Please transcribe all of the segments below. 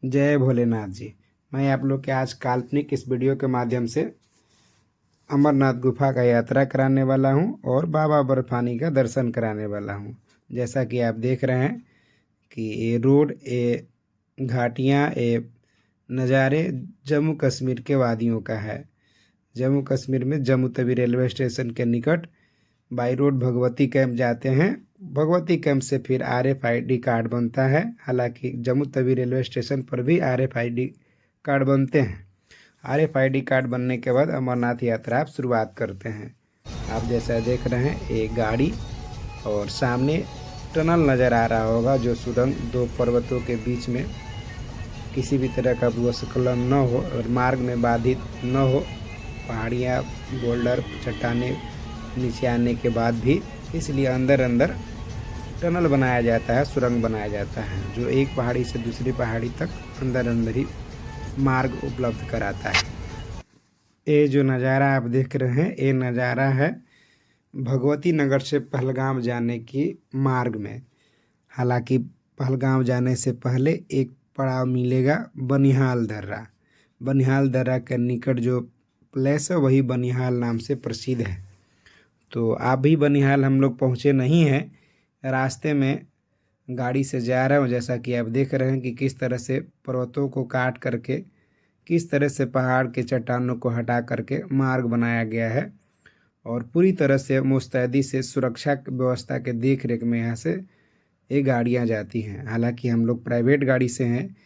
जय भोलेनाथ जी। मैं आप लोग के आज काल्पनिक इस वीडियो के माध्यम से अमरनाथ गुफा का यात्रा कराने वाला हूं और बाबा बर्फानी का दर्शन कराने वाला हूं। जैसा कि आप देख रहे हैं कि ये रोड, ये घाटियां, ये नज़ारे जम्मू कश्मीर के वादियों का है। जम्मू कश्मीर में जम्मू तवी रेलवे स्टेशन के निकट बाई रोड भगवती कैंप जाते हैं। भगवती कैंप से फिर RFID कार्ड बनता है। हालांकि जम्मू तवी रेलवे स्टेशन पर भी RFID कार्ड बनते हैं। RFID कार्ड बनने के बाद अमरनाथ यात्रा आप शुरुआत करते हैं। आप जैसा देख रहे हैं एक गाड़ी और सामने टनल नज़र आ रहा होगा, जो सुरंग दो पर्वतों के बीच में किसी भी तरह का भूस्खलन न हो और मार्ग में बाधित न हो। पहाड़ियाँ, बोल्डर, चट्टानें नीचे आने के बाद भी इसलिए अंदर अंदर टनल बनाया जाता है, सुरंग बनाया जाता है, जो एक पहाड़ी से दूसरी पहाड़ी तक अंदर अंदर ही मार्ग उपलब्ध कराता है। ये जो नज़ारा आप देख रहे हैं, ये नज़ारा है भगवती नगर से पहलगाम जाने की मार्ग में। हालांकि पहलगाम जाने से पहले एक पड़ाव मिलेगा बनिहाल दर्रा। बनिहाल दर्रा के निकट जो प्लेस है वही बनिहाल नाम से प्रसिद्ध है। तो आप भी बनिहाल हम लोग पहुँचे नहीं हैं, रास्ते में गाड़ी से जा रहे हो। जैसा कि आप देख रहे हैं कि किस तरह से पर्वतों को काट करके, किस तरह से पहाड़ के चट्टानों को हटा करके मार्ग बनाया गया है और पूरी तरह से मुस्तैदी से सुरक्षा व्यवस्था के देख रेख में यहाँ से ये गाड़ियाँ जाती हैं। हालांकि हम लोग प्राइवेट गाड़ी से हैं।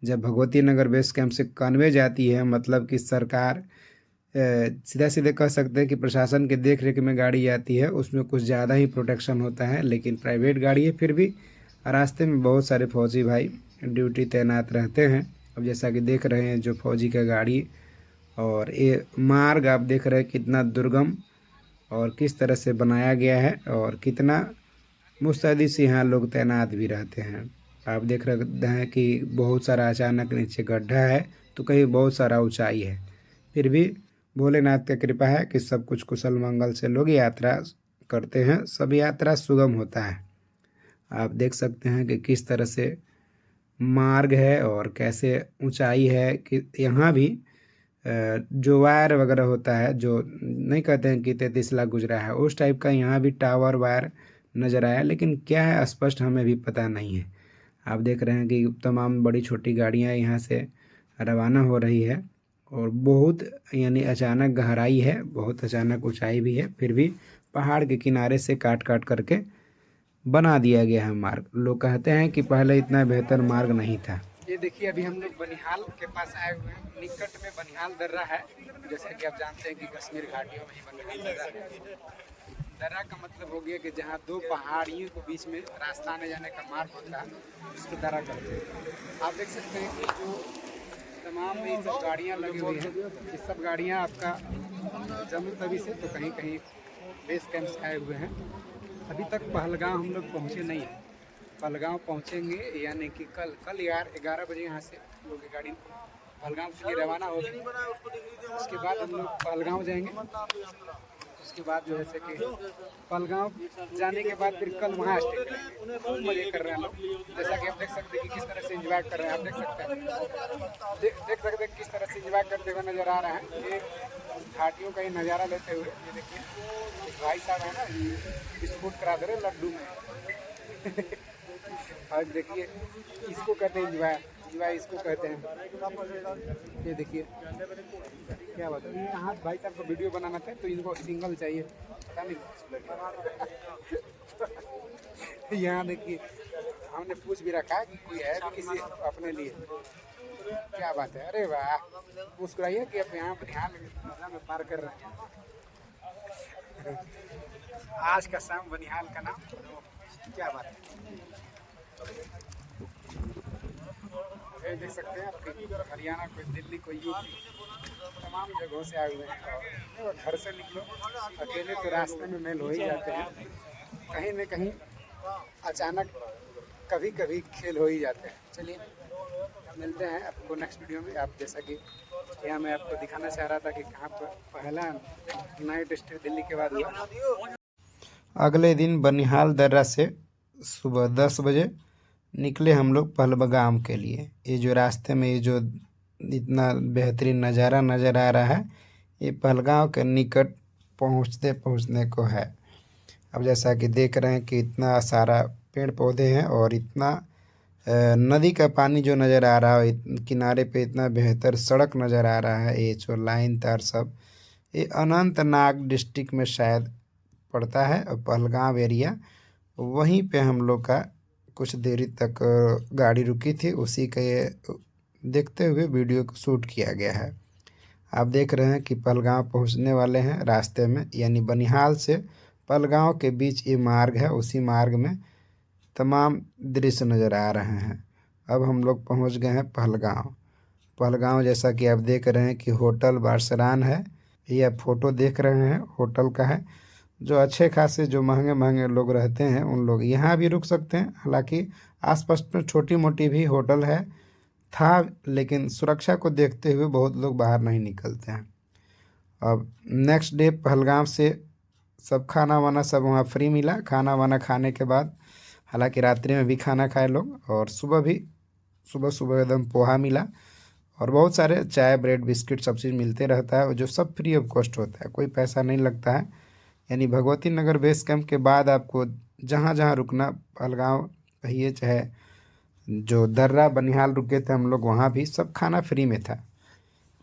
जब भगवती नगर बेस कैंप से कन्वे जाती है, मतलब कि सरकार सीधा सीधे कह सकते हैं कि प्रशासन के देख रेख में गाड़ी जाती है, उसमें कुछ ज़्यादा ही प्रोटेक्शन होता है। लेकिन प्राइवेट गाड़ी है, फिर भी रास्ते में बहुत सारे फौजी भाई ड्यूटी तैनात रहते हैं। अब जैसा कि देख रहे हैं जो फौजी का गाड़ी, और ये मार्ग आप देख रहे हैं कितना दुर्गम और किस तरह से बनाया गया है और कितना मुस्तैदी से यहाँ लोग तैनात भी रहते हैं। आप देख रहे हैं कि बहुत सारा अचानक नीचे गड्ढा है तो कहीं बहुत सारा ऊंचाई है। फिर भी भोलेनाथ की कृपा है कि सब कुछ कुशल मंगल से लोग यात्रा करते हैं, सब यात्रा सुगम होता है। आप देख सकते हैं कि किस तरह से मार्ग है और कैसे ऊंचाई है कि यहाँ भी जो वायर वगैरह होता है, जो नहीं कहते हैं कि 33 लाख गुजरा है, उस टाइप का यहाँ भी टावर वायर नज़र आया। लेकिन क्या है स्पष्ट हमें भी पता नहीं है। आप देख रहे हैं कि तमाम बड़ी छोटी गाड़ियाँ यहाँ से रवाना हो रही है और बहुत यानी अचानक गहराई है, बहुत अचानक ऊंचाई भी है। फिर भी पहाड़ के किनारे से काट काट करके बना दिया गया है मार्ग। लोग कहते हैं कि पहले इतना बेहतर मार्ग नहीं था। ये देखिए अभी हम लोग बनिहाल के पास आए हुए हैं। निकट में बनिहाल दर्रा है। जैसा कि आप जानते हैं कि कश्मीर घाटियों में ही बनिहाल दर्रा है। दर्रा का मतलब हो गया कि जहाँ दो पहाड़ियों के बीच में रास्ता आने जाने का मार्ग होता है, उसको दर्रा कहते हैं। आप देख सकते हैं कि जो तमाम ये सब गाड़ियाँ लगी हुई हैं, ये सब गाड़ियाँ आपका जम्मू तवी से तो कहीं कहीं बेस कैंप से आए हुए हैं। अभी तक पहलगाम हम लोग पहुँचे नहीं हैं। पहलगाम पहुँचेंगे यानी कि कल यार 11 बजे यहाँ से हम लोग की गाड़ी पहलगाम से रवाना होगी। उसके बाद हम लोग पहलगाम जाएंगे। उसके बाद जो है से कि पहलगाम जाने के बाद फिर कल वहाँ स्टे करेंगे। खूब मज़े कर रहे हैं लोग। जैसा कि आप देख सकते हैं कि किस तरह से एंजॉय कर रहे हैं। आप देख सकते हैं देख सकते हैं किस तरह से एंजॉय करते हुए नज़र आ रहे हैं। ये घाटियों का ही नज़ारा लेते हुए ये देखिए भाई साहब है ना, बिस्कुट करा दे रहे लड्डू में। और देखिए इसको कहते हैं एंजॉय, एंजॉय इसको कहते हैं। ये देखिए क्या बात है। यहाँ भाई साहब को वीडियो बनाना था तो इनको सिंगल चाहिए, पता नहीं। यहाँ देखिए हमने पूछ भी रखा है कि कोई है भी किसी अपने लिए। क्या बात है, अरे वाह, मुस्कुराइए कि आप यहाँ पर ध्यान में पार कर रहे हैं। आज का शाम बनिहाल का नाम, क्या बात है। ये देख सकते हैं आपके हरियाणा, कोई दिल्ली, कोई यूपी, तमाम जगहों से आए हुए हैं। और घर से निकलो अकेले तो रास्ते में मेल हो ही जाते हैं, कहीं न कहीं अचानक कभी कभी खेल हो ही जाते हैं। चलिए मिलते हैं आपको नेक्स्ट वीडियो में। आप जैसा कि यहाँ मैं आपको दिखाना चाह रहा था कि कहाँ पर पहला नाइट स्टे दिल्ली के बाद हुआ। अगले दिन बनिहाल दर्रा से सुबह 10 बजे निकले हम लोग पहलगाम के लिए। ये जो रास्ते में ये जो इतना बेहतरीन नज़ारा नज़र आ रहा है, ये पहलगाम के निकट पहुँचते पहुँचने को है। अब जैसा कि देख रहे हैं कि इतना सारा पेड़ पौधे हैं और इतना नदी का पानी जो नज़र आ रहा है, किनारे पे इतना बेहतर सड़क नज़र आ रहा है। ये जो लाइन तार सब, ये अनंतनाग डिस्ट्रिक्ट में शायद पड़ता है और पहलगाम एरिया। वहीं पे हम लोग का कुछ देरी तक गाड़ी रुकी थी, उसी के देखते हुए वीडियो को शूट किया गया है। आप देख रहे हैं कि पहलगाम पहुंचने वाले हैं। रास्ते में यानी बनिहाल से पहलगाम के बीच ये मार्ग है, उसी मार्ग में तमाम दृश्य नज़र आ रहे हैं। अब हम लोग पहुंच गए हैं पहलगाम। पहलगाम जैसा कि आप देख रहे हैं कि होटल बारसरान है। ये आप फोटो देख रहे हैं होटल का है। जो अच्छे खासे जो महंगे महंगे लोग रहते हैं उन लोग यहाँ भी रुक सकते हैं। हालांकि आसपास में छोटी मोटी भी होटल है था, लेकिन सुरक्षा को देखते हुए बहुत लोग बाहर नहीं निकलते हैं। अब नेक्स्ट डे पहलगाम से सब खाना वाना सब वहाँ फ्री मिला। खाना वाना खाने के बाद, हालांकि रात्रि में भी खाना खाए लोग, और सुबह सुबह एकदम पोहा मिला और बहुत सारे चाय ब्रेड बिस्किट सब चीज़ मिलते रहता है, जो सब फ्री ऑफ कॉस्ट होता है, कोई पैसा नहीं लगता है। यानी भगवती नगर बेस कैंप के बाद आपको जहाँ जहाँ रुकना, पहलगाम कहिए चाहे जो दर्रा बनिहाल रुके थे हम लोग, वहाँ भी सब खाना फ्री में था।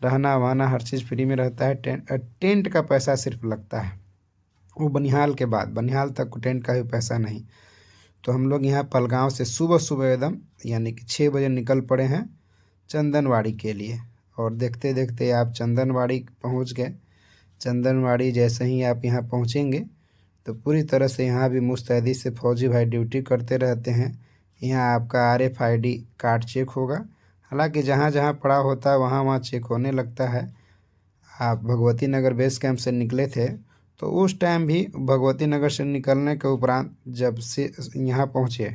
रहना वहना हर चीज़ फ्री में रहता है। टेंट का पैसा सिर्फ लगता है, वो बनिहाल के बाद, बनिहाल तक टेंट का भी पैसा नहीं। तो हम लोग यहाँ पहलगाम से सुबह सुबह एकदम यानी कि 6 बजे निकल पड़े हैं चंदनवाड़ी के लिए। और देखते देखते आप चंदनवाड़ी पहुँच गए। चंदनवाड़ी जैसे ही आप यहाँ पहुँचेंगे तो पूरी तरह से यहाँ भी मुस्तैदी से फौजी भाई ड्यूटी करते रहते हैं। यहाँ आपका RFID कार्ड चेक होगा। हालांकि जहाँ जहाँ पड़ा होता है वहाँ वहाँ चेक होने लगता है। आप भगवती नगर बेस कैंप से निकले थे तो उस टाइम भी भगवती नगर से निकलने के उपरांत जब से यहाँ पहुँचे,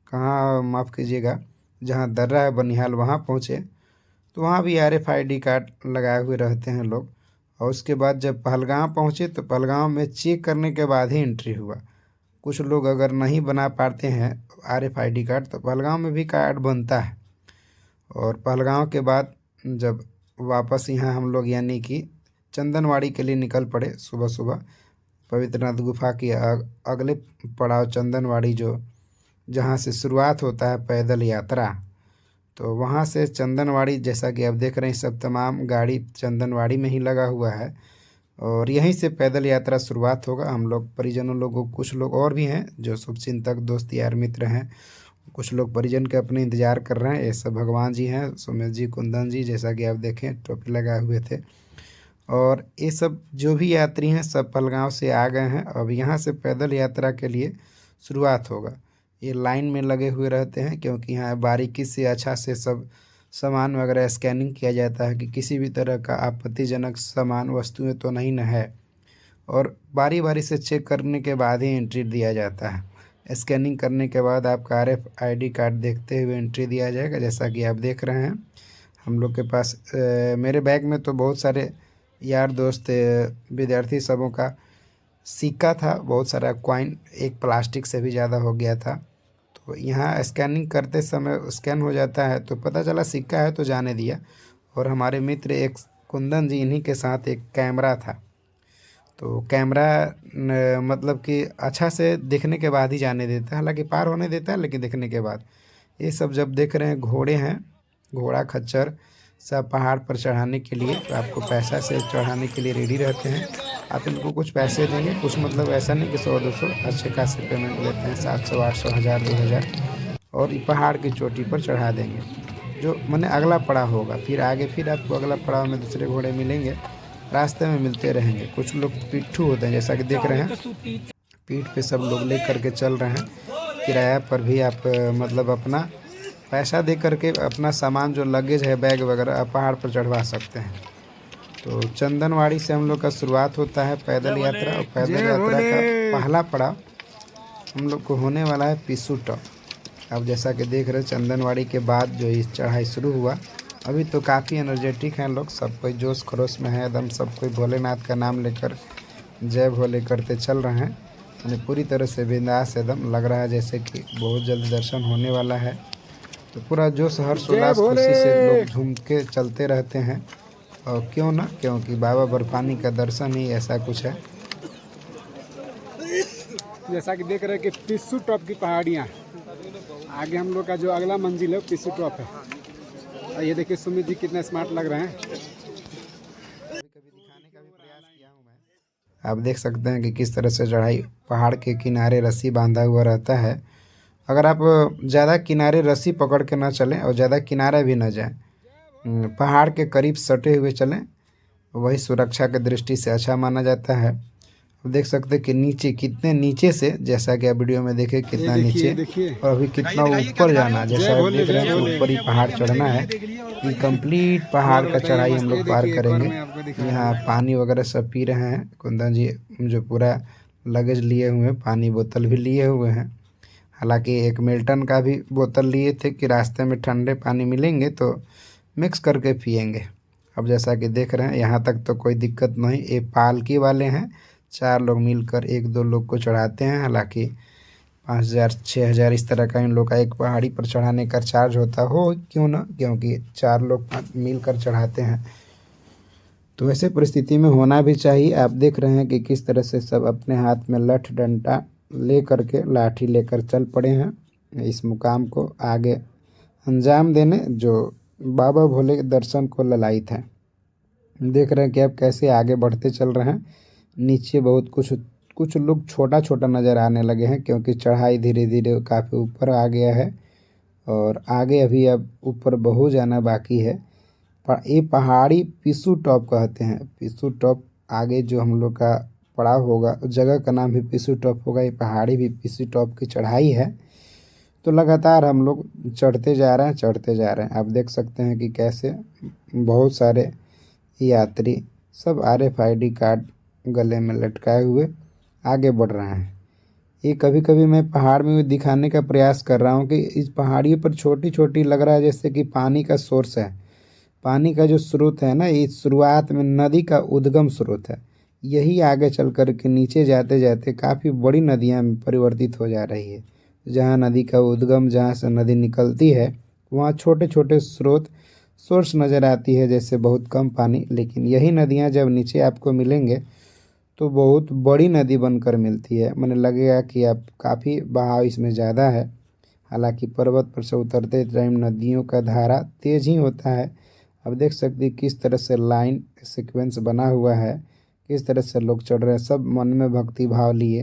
कहाँ माफ़ कीजिएगा, जहाँ दर्रा है बनिहाल वहाँ पहुँचे, तो वहाँ भी RFID कार्ड लगाए हुए रहते हैं लोग। और उसके बाद जब पहलगाम पहुँचे तो पहलगाम में चेक करने के बाद ही एंट्री हुआ। कुछ लोग अगर नहीं बना पाते हैं RFID कार्ड तो पहलगाम में भी कार्ड बनता है। और पहलगाम के बाद जब वापस यहाँ हम लोग यानी कि चंदनवाड़ी के लिए निकल पड़े सुबह सुबह। पवित्रनाथ गुफा की अगले पड़ाव चंदनवाड़ी, जो जहाँ से शुरुआत होता है पैदल यात्रा, तो वहाँ से चंदनवाड़ी जैसा कि आप देख रहे हैं सब तमाम गाड़ी चंदनवाड़ी में ही लगा हुआ है और यहीं से पैदल यात्रा शुरुआत होगा। हम लोग परिजनों लोगों, कुछ लोग और भी हैं जो शुभचिंतक दोस्त यार मित्र हैं, कुछ लोग परिजन के अपने इंतज़ार कर रहे हैं। ये सब भगवान जी हैं, सुमेश जी, कुंदन जी, जैसा कि आप देखें टोपी लगाए हुए थे। और ये सब जो भी यात्री हैं सब पहलगाम से आ गए हैं। अब यहाँ से पैदल यात्रा के लिए शुरुआत होगा। ये लाइन में लगे हुए रहते हैं क्योंकि यहाँ बारीकी से अच्छा से सब सामान वगैरह स्कैनिंग किया जाता है कि किसी भी तरह का आपत्तिजनक सामान वस्तुएं तो नहीं न है, और बारी बारी से चेक करने के बाद ही एंट्री दिया जाता है। स्कैनिंग करने के बाद आपका RFID कार्ड देखते हुए एंट्री दिया जाएगा। जैसा कि आप देख रहे हैं हम लोग के पास मेरे बैग में तो बहुत सारे यार दोस्त विद्यार्थी सबों का सिक्का था, बहुत सारा कॉइन, एक प्लास्टिक से भी ज़्यादा हो गया था। तो यहाँ स्कैनिंग करते समय स्कैन हो जाता है तो पता चला सिक्का है तो जाने दिया। और हमारे मित्र एक कुंदन जी, इन्हीं के साथ एक कैमरा था, तो कैमरा मतलब कि अच्छा से देखने के बाद ही जाने देता है, हालांकि पार होने देता है लेकिन देखने के बाद। ये सब जब देख रहे हैं घोड़े हैं, घोड़ा खच्चर सब पहाड़ पर चढ़ाने के लिए, तो आपको पैसा से चढ़ाने के लिए रेडी रहते हैं। आप इनको कुछ पैसे देंगे, कुछ मतलब ऐसा नहीं कि 100-200, अच्छे खासे पेमेंट लेते हैं, 700-800, 1000-2000, और पहाड़ की चोटी पर चढ़ा देंगे। जो मैंने अगला पड़ाव होगा, फिर आगे फिर आपको अगला पड़ाव में दूसरे घोड़े मिलेंगे, रास्ते में मिलते रहेंगे। कुछ लोग पिट्ठू होते हैं जैसा कि देख रहे हैं, पीठ पे सब लोग ले करके चल रहे हैं। किराया पर भी आप मतलब अपना पैसा दे करके अपना सामान जो लगेज है, बैग वगैरह, आप पहाड़ पर चढ़वा सकते हैं। तो चंदनवाड़ी से हम लोग का शुरुआत होता है पैदल यात्रा, और पैदल यात्रा का पहला पड़ाव हम लोग को होने वाला है पिसूटा। अब जैसा कि देख रहे हैं चंदनवाड़ी के बाद जो इस चढ़ाई शुरू हुआ, अभी तो काफ़ी एनर्जेटिक हैं लोग, सब कोई जोश खरोश में है एकदम, सब कोई भोलेनाथ का नाम लेकर जय भोले करते चल रहे हैं। उन्हें पूरी तरह से बिंदास एकदम लग रहा है जैसे कि बहुत जल्द दर्शन होने वाला है। तो पूरा जोश हर्ष उल्लास खुशी से लोग झूम के चलते रहते हैं। और क्यों ना, क्योंकि बाबा बर्फानी का दर्शन ही ऐसा कुछ है। जैसा कि देख रहे हैं कि पिस्सू टॉप की पहाड़ियाँ, आगे हम लोग का जो अगला मंजिल है पिस्सू टॉप है। और ये देखिए सुमित जी कितने स्मार्ट लग रहे हैं। आप देख सकते हैं कि किस तरह से चढ़ाई, पहाड़ के किनारे रस्सी बांधा हुआ रहता है। अगर आप ज़्यादा किनारे रस्सी पकड़ के ना चलें और ज़्यादा किनारा भी ना जाएं, पहाड़ के करीब सटे हुए चलें, वही सुरक्षा की दृष्टि से अच्छा माना जाता है। आप देख सकते हैं कि नीचे कितने नीचे से, जैसा कि आप वीडियो में देखें कितना नीचे और अभी कितना ऊपर जाना, जैसा आप देख रहे हैं कि ऊपर ही पहाड़ चढ़ना है। ये कंप्लीट पहाड़ का चढ़ाई हम लोग पार करेंगे। यहाँ पानी वगैरह सब पी रहे हैं कुंदन जी, जो पूरा लगेज लिए हुए हैं, पानी बोतल भी लिए हुए हैं। हालांकि एक मिल्टन का भी बोतल लिए थे कि रास्ते में ठंडे पानी मिलेंगे तो मिक्स करके पिएंगे। अब जैसा कि देख रहे हैं यहाँ तक तो कोई दिक्कत नहीं। ये पालकी वाले हैं, 4 लोग मिलकर 1-2 लोग को चढ़ाते हैं। हालांकि 5,000-6,000 इस तरह का इन लोग का एक पहाड़ी पर चढ़ाने का चार्ज होता हो, क्यों ना, क्योंकि 4 लोग मिलकर चढ़ाते हैं। तो ऐसे परिस्थिति में होना भी चाहिए। आप देख रहे हैं कि किस तरह से सब अपने हाथ में लठ डंडा ले करके, लाठी लेकर चल पड़े हैं इस मुकाम को आगे अंजाम देने, जो बाबा भोले के दर्शन को ललायित है। देख रहे हैं कि अब कैसे आगे बढ़ते चल रहे हैं। नीचे बहुत कुछ कुछ लोग छोटा छोटा नज़र आने लगे हैं, क्योंकि चढ़ाई धीरे धीरे काफ़ी ऊपर आ गया है और आगे अभी अब ऊपर बहुत जाना बाकी है। पर ये पहाड़ी पिस्सू टॉप कहते हैं। पिस्सू टॉप आगे जो हम लोग का पड़ाव होगा, उस जगह का नाम भी पिस्सू टॉप होगा। ये पहाड़ी भी पिस्सू टॉप की चढ़ाई है। तो लगातार हम लोग चढ़ते जा रहे हैं, चढ़ते जा रहे हैं। आप देख सकते हैं कि कैसे बहुत सारे यात्री सब RFID कार्ड गले में लटकाए हुए आगे बढ़ रहे हैं। ये कभी कभी मैं पहाड़ में भी दिखाने का प्रयास कर रहा हूँ कि इस पहाड़ियों पर छोटी छोटी लग रहा है जैसे कि पानी का सोर्स है। पानी का जो स्रोत है ना, ये शुरुआत में नदी का उद्गम स्रोत है। यही आगे चल कर के नीचे जाते जाते काफ़ी बड़ी नदियाँ में परिवर्तित हो जा रही है। जहाँ नदी का उद्गम, जहाँ से नदी निकलती है, वहाँ छोटे छोटे स्रोत सोर्स नज़र आती है, जैसे बहुत कम पानी। लेकिन यही नदियाँ जब नीचे आपको मिलेंगे तो बहुत बड़ी नदी बनकर मिलती है। मैंने लगेगा कि अब काफ़ी बहाव इसमें ज़्यादा है। हालांकि पर्वत पर से उतरते टाइम नदियों का धारा तेज ही होता है। अब देख सकते हैं किस तरह से लाइन सीक्वेंस बना हुआ है, किस तरह से लोग चढ़ रहे हैं। सब मन में भक्ति भाव लिए,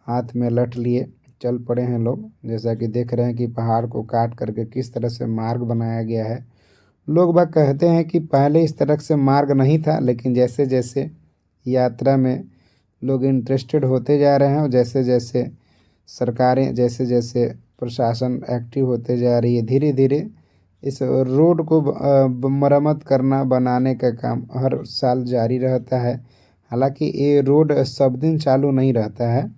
हाथ में लठ लिए चल पड़े हैं लोग। जैसा कि देख रहे हैं कि पहाड़ को काट करके किस तरह से मार्ग बनाया गया है। लोग बाग कहते हैं कि पहले इस तरह से मार्ग नहीं था, लेकिन जैसे जैसे यात्रा में लोग इंटरेस्टेड होते जा रहे हैं और जैसे जैसे सरकारें, जैसे जैसे प्रशासन एक्टिव होते जा रही है, धीरे धीरे इस रोड को मरम्मत करना, बनाने का काम हर साल जारी रहता है। हालांकि ये रोड सब दिन चालू नहीं रहता है,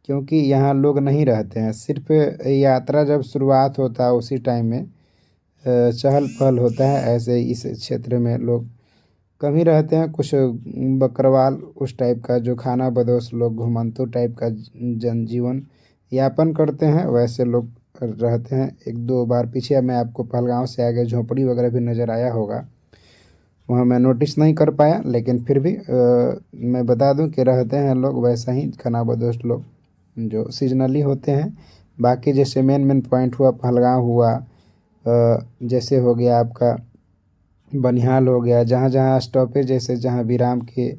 क्योंकि यहाँ लोग नहीं रहते हैं। सिर्फ यात्रा जब शुरुआत होता है उसी टाइम में चहल पहल होता है। ऐसे इस क्षेत्र में लोग कम ही रहते हैं। कुछ बकरवाल उस टाइप का, जो खाना बदोश लोग, घुमंतु टाइप का जनजीवन यापन करते हैं, वैसे लोग रहते हैं। 1-2 बार पीछे मैं आपको पहलगांव से आगे झोपड़ी वगैरह भी नज़र आया होगा, वहाँ मैं नोटिस नहीं कर पाया, लेकिन फिर भी मैं बता दूं कि रहते हैं लोग वैसा ही खाना बदोश लोग, जो सीजनली होते हैं। बाकी जैसे मेन मेन पॉइंट हुआ, पहलगांव हुआ, जैसे हो गया आपका बनिहाल हो गया, जहाँ जहाँ स्टॉपेज, जैसे जहाँ विराम किए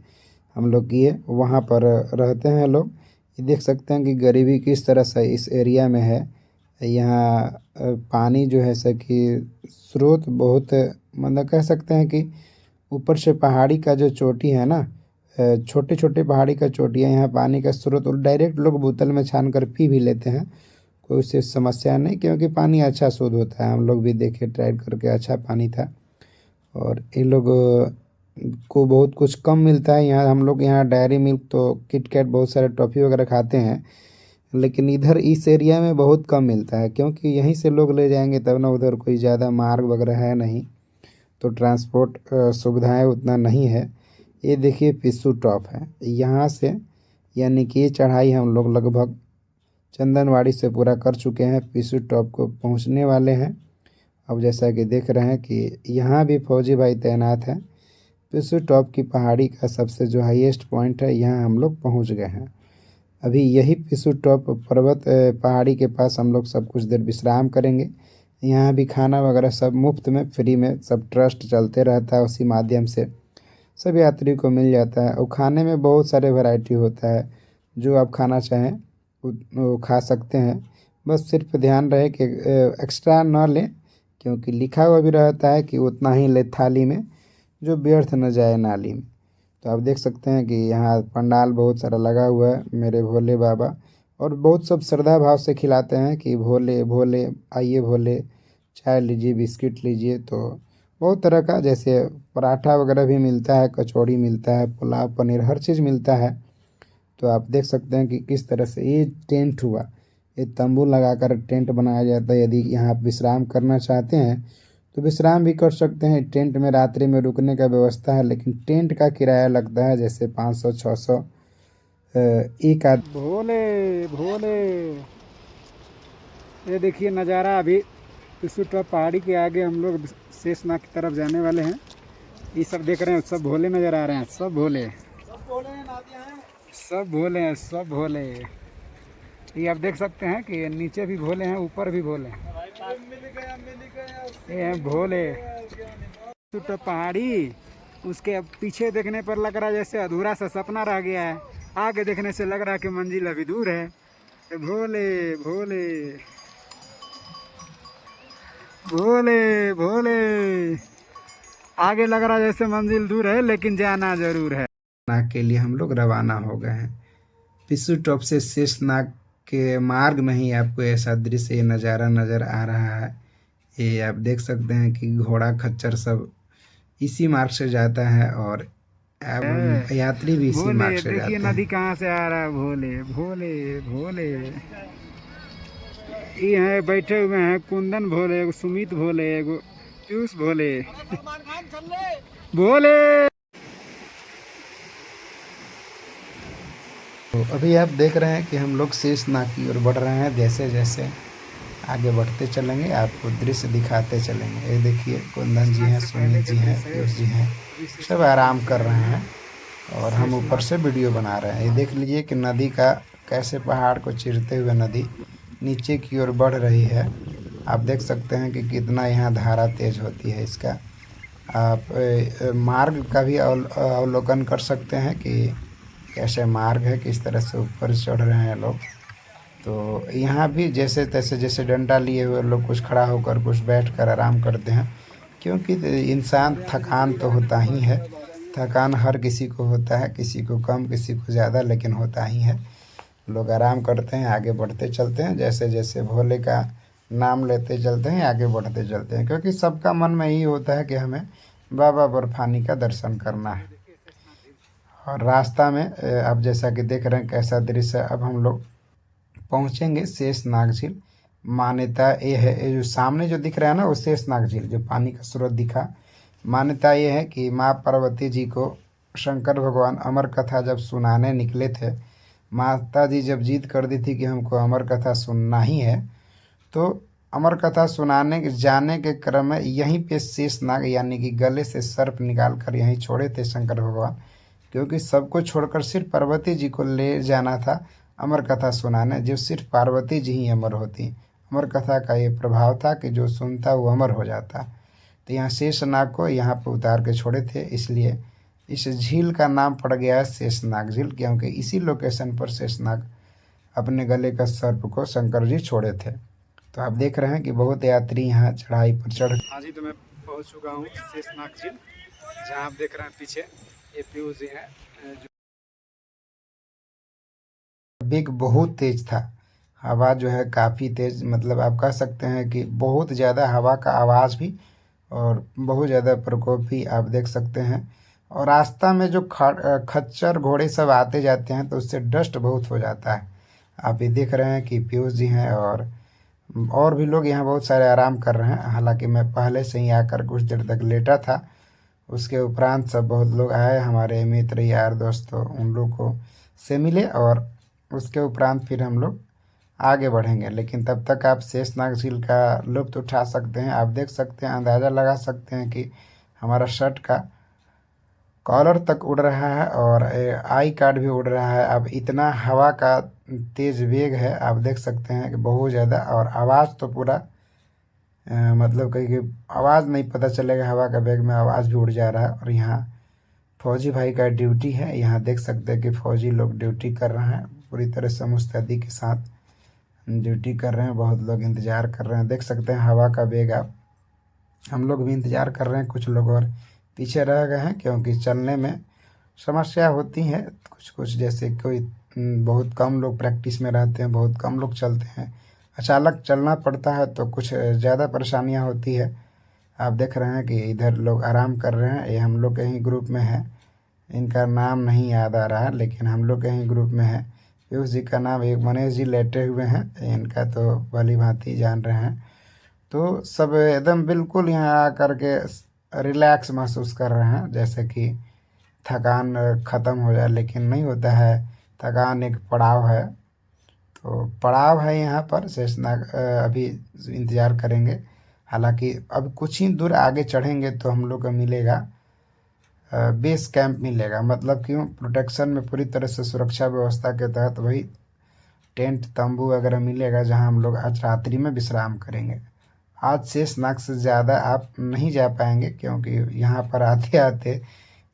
हम लोग किए, वहाँ पर रहते हैं लोग। ये देख सकते हैं कि गरीबी किस तरह से इस एरिया में है। यहाँ पानी जो है सो कि स्रोत बहुत, मतलब कह सकते हैं कि ऊपर से पहाड़ी का जो चोटी है ना, छोटे छोटे पहाड़ी का चोटी है, यहाँ पानी का स्रोत और डायरेक्ट लोग बोतल में छान कर पी भी लेते हैं। कोई उससे समस्या नहीं, क्योंकि पानी अच्छा शुद्ध होता है। हम लोग भी देखे, ट्राई करके, अच्छा पानी था। और ये लोग को बहुत कुछ कम मिलता है यहाँ। हम लोग यहाँ डेयरी मिल्क तो किटकैट बहुत सारे टॉफ़ी वगैरह खाते हैं, लेकिन इधर इस एरिया में बहुत कम मिलता है, क्योंकि यहीं से लोग ले जाएंगे तब ना। उधर कोई ज़्यादा मार्ग वगैरह है नहीं, तो ट्रांसपोर्ट सुविधाएं उतना नहीं है। ये देखिए पिस्सू टॉप है, यहाँ से यानी कि ये चढ़ाई हम लोग लगभग चंदनवाड़ी से पूरा कर चुके हैं, पिस्सू टॉप को पहुंचने वाले हैं। अब जैसा कि देख रहे हैं कि यहाँ भी फौजी भाई तैनात हैं। पिस्सू टॉप की पहाड़ी का सबसे जो हाईएस्ट पॉइंट है, यहाँ हम लोग पहुँच गए हैं। अभी यही पिस्सू टॉप पर्वत पहाड़ी के पास हम लोग सब कुछ देर विश्राम करेंगे। यहाँ भी खाना वगैरह सब मुफ्त में, फ्री में, सब ट्रस्ट चलते रहता है, उसी माध्यम से सब यात्री को मिल जाता है। और खाने में बहुत सारे वैरायटी होता है, जो आप खाना चाहें वो खा सकते हैं। बस सिर्फ ध्यान रहे कि एक्स्ट्रा ना लें, क्योंकि लिखा हुआ भी रहता है कि उतना ही ले थाली में, जो व्यर्थ न जाए नाली में। तो आप देख सकते हैं कि यहाँ पंडाल बहुत सारा लगा हुआ है, मेरे भोले बाबा, और बहुत सब श्रद्धा भाव से खिलाते हैं कि भोले भोले आइए भोले, चाय लीजिए, बिस्किट लीजिए। तो बहुत तरह का, जैसे पराठा वगैरह भी मिलता है, कचौड़ी मिलता है, पुलाव पनीर हर चीज़ मिलता है। तो आप देख सकते हैं कि किस तरह से ये टेंट हुआ, ये तंबू लगाकर टेंट बनाया जाता है। यदि यहाँ आप विश्राम करना चाहते हैं तो विश्राम भी कर सकते हैं। टेंट में रात्रि में रुकने का व्यवस्था है, लेकिन टेंट का किराया लगता है जैसे 500-600 एक आदमी। भोले भोले, ये देखिए नज़ारा। अभी पिस्सू टॉप पहाड़ी के आगे हम लोग शेषनाग की तरफ जाने वाले हैं। ये सब देख रहे हैं, सब भोले नज़र आ रहे हैं, सब भोले, सब भोले हैं, सब भोले। ये आप देख सकते हैं कि नीचे भी भोले हैं, ऊपर भी भोले हैं। ये हैं भोले। पिस्सू टॉप पहाड़ी, उसके पीछे देखने पर लग रहा है जैसे अधूरा सा सपना रह गया है, आगे देखने से लग रहा है कि मंजिल अभी दूर है। भोले भोले भोले भोले, आगे लग रहा है जैसे मंजिल दूर है, लेकिन जाना जरूर है। नाग के लिए हम लोग रवाना हो गए हैं। पिस्सू टॉप से शेषनाग के मार्ग में ही आपको ऐसा दृश्य, ये नज़ारा नज़र आ रहा है। ये आप देख सकते हैं कि घोड़ा खच्चर सब इसी मार्ग से जाता है, और यात्री भी इसी मार्ग भोले से देखिए जाते हैं। नदी कहाँ से आ रहा है। भोले भोले भोले, ये हैं बैठे हुए हैं कुंदन भोले, एगो सुमित भोले, एगो पीयूष भोले। भोले। तो अभी आप देख रहे हैं कि हम लोग शेषनाग की ओर बढ़ रहे हैं। जैसे जैसे आगे बढ़ते चलेंगे आपको दृश्य दिखाते चलेंगे। ये देखिए कुंदन जी हैं, सुमित जी हैं, पीयूष जी हैं, सब आराम कर रहे हैं और हम ऊपर से वीडियो बना रहे हैं। ये देख लीजिए कि नदी का कैसे पहाड़ को चीरते हुए नदी नीचे की ओर बढ़ रही है। आप देख सकते हैं कि कितना यहाँ धारा तेज होती है इसका। आप मार्ग का भी अवलोकन कर सकते हैं कि कैसे मार्ग है, किस तरह से ऊपर चढ़ रहे हैं लोग। तो यहाँ भी जैसे तैसे, जैसे डंडा लिए हुए लोग कुछ खड़ा होकर, कुछ बैठकर आराम करते हैं, क्योंकि इंसान थकान तो होता ही है। थकान हर किसी को होता है, किसी को कम, किसी को ज़्यादा, लेकिन होता ही है। लोग आराम करते हैं, आगे बढ़ते चलते हैं, जैसे जैसे भोले का नाम लेते चलते हैं, आगे बढ़ते चलते हैं, क्योंकि सबका मन में यही होता है कि हमें बाबा बर्फानी का दर्शन करना है। और रास्ता में आप जैसा कि देख रहे हैं कैसा दृश्य है। अब हम लोग पहुँचेंगे शेषनाग झील। मान्यता ये है, ये जो सामने जो दिख रहा है ना, वो शेषनाग झील, जो पानी का स्रोत दिखा। मान्यता ये है कि माँ पार्वती जी को शंकर भगवान अमर कथा जब सुनाने निकले थे, माता जी जब जिद कर दी थी कि हमको अमर कथा सुनना ही है, तो अमर कथा सुनाने के जाने के क्रम में यहीं पे शेषनाग यानी कि गले से सर्प निकाल कर यहीं छोड़े थे शंकर भगवान, क्योंकि सबको छोड़कर सिर्फ पार्वती जी को ले जाना था अमर कथा सुनाने, जो सिर्फ पार्वती जी ही अमर होती। अमर कथा का ये प्रभाव था कि जो सुनता वो अमर हो जाता। तो यहाँ शेषनाग को यहाँ पर उतार के छोड़े थे, इसलिए इस झील का नाम पड़ गया है शेषनाग झील, क्योंकि इसी लोकेशन पर शेषनाग अपने गले का सर्प को शंकर जी छोड़े थे। तो आप देख रहे हैं कि बहुत यात्री यहाँ चढ़ाई पर चढ़। हाँ जी, तो मैं पहुँच चुका हूँ शेषनाग झील, जहाँ आप देख रहे हैं पीछे ये पीयूष जी हैं। वेग बहुत तेज था, हवा जो है काफ़ी तेज, मतलब आप कह सकते हैं कि बहुत ज़्यादा हवा का आवाज़ भी और बहुत ज़्यादा प्रकोप भी आप देख सकते हैं। और रास्ता में जो खच्चर घोड़े सब आते जाते हैं तो उससे डस्ट बहुत हो जाता है। आप ये देख रहे हैं कि पीयूष जी हैं और भी लोग यहाँ बहुत सारे आराम कर रहे हैं। हालांकि मैं पहले से ही आकर कुछ देर तक लेटा था, उसके उपरांत सब बहुत लोग आए, हमारे मित्र यार दोस्तों, उन लोग को से मिले और उसके उपरांत फिर हम लोग आगे बढ़ेंगे। लेकिन तब तक आप शेषनाग झील का लुत्फ़ उठा सकते हैं। आप देख सकते हैं, अंदाज़ा लगा सकते हैं कि हमारा शर्ट का कॉलर तक उड़ रहा है और आई कार्ड भी उड़ रहा है। अब इतना हवा का तेज़ वेग है, आप देख सकते हैं कि बहुत ज़्यादा। और आवाज़ तो पूरा मतलब कहीं कि आवाज़ नहीं पता चलेगा, हवा का वेग में आवाज़ भी उड़ जा रहा है। और यहाँ फौजी भाई का ड्यूटी है, यहाँ देख सकते हैं कि फौजी लोग ड्यूटी कर रहे हैं, पूरी तरह से मुस्तैदी के साथ ड्यूटी कर रहे हैं। बहुत लोग इंतज़ार कर रहे हैं, देख सकते हैं हवा का वेग आप। हम लोग भी इंतज़ार कर रहे हैं, कुछ लोग और पीछे रह गए हैं क्योंकि चलने में समस्या होती है कुछ कुछ। जैसे कोई बहुत कम लोग प्रैक्टिस में रहते हैं, बहुत कम लोग चलते हैं, अचानक चलना पड़ता है तो कुछ ज़्यादा परेशानियां होती है। आप देख रहे हैं कि इधर लोग आराम कर रहे हैं, ये हम लोग के ही ग्रुप में है। इनका नाम नहीं याद आ रहा लेकिन हम लोग के ही ग्रुप में है। पीयूष जी का नाम, एक मनीष जी लेटे हुए हैं, इनका तो भली भांति जान रहे हैं। तो सब एकदम बिल्कुल यहाँ आकर के रिलैक्स महसूस कर रहे हैं, जैसे कि थकान ख़त्म हो जाए, लेकिन नहीं होता है। थकान एक पड़ाव है, तो पड़ाव है यहाँ पर शेषनाग। अभी इंतज़ार करेंगे। हालांकि अब कुछ ही दूर आगे चढ़ेंगे तो हम लोग को मिलेगा बेस कैंप मिलेगा। मतलब क्यों, प्रोटेक्शन में पूरी तरह से सुरक्षा व्यवस्था के तहत वही टेंट तंबू वगैरह मिलेगा जहां हम लोग आज रात्रि में विश्राम करेंगे। आज शेषनाग से ज़्यादा आप नहीं जा पाएंगे क्योंकि यहाँ पर आते आते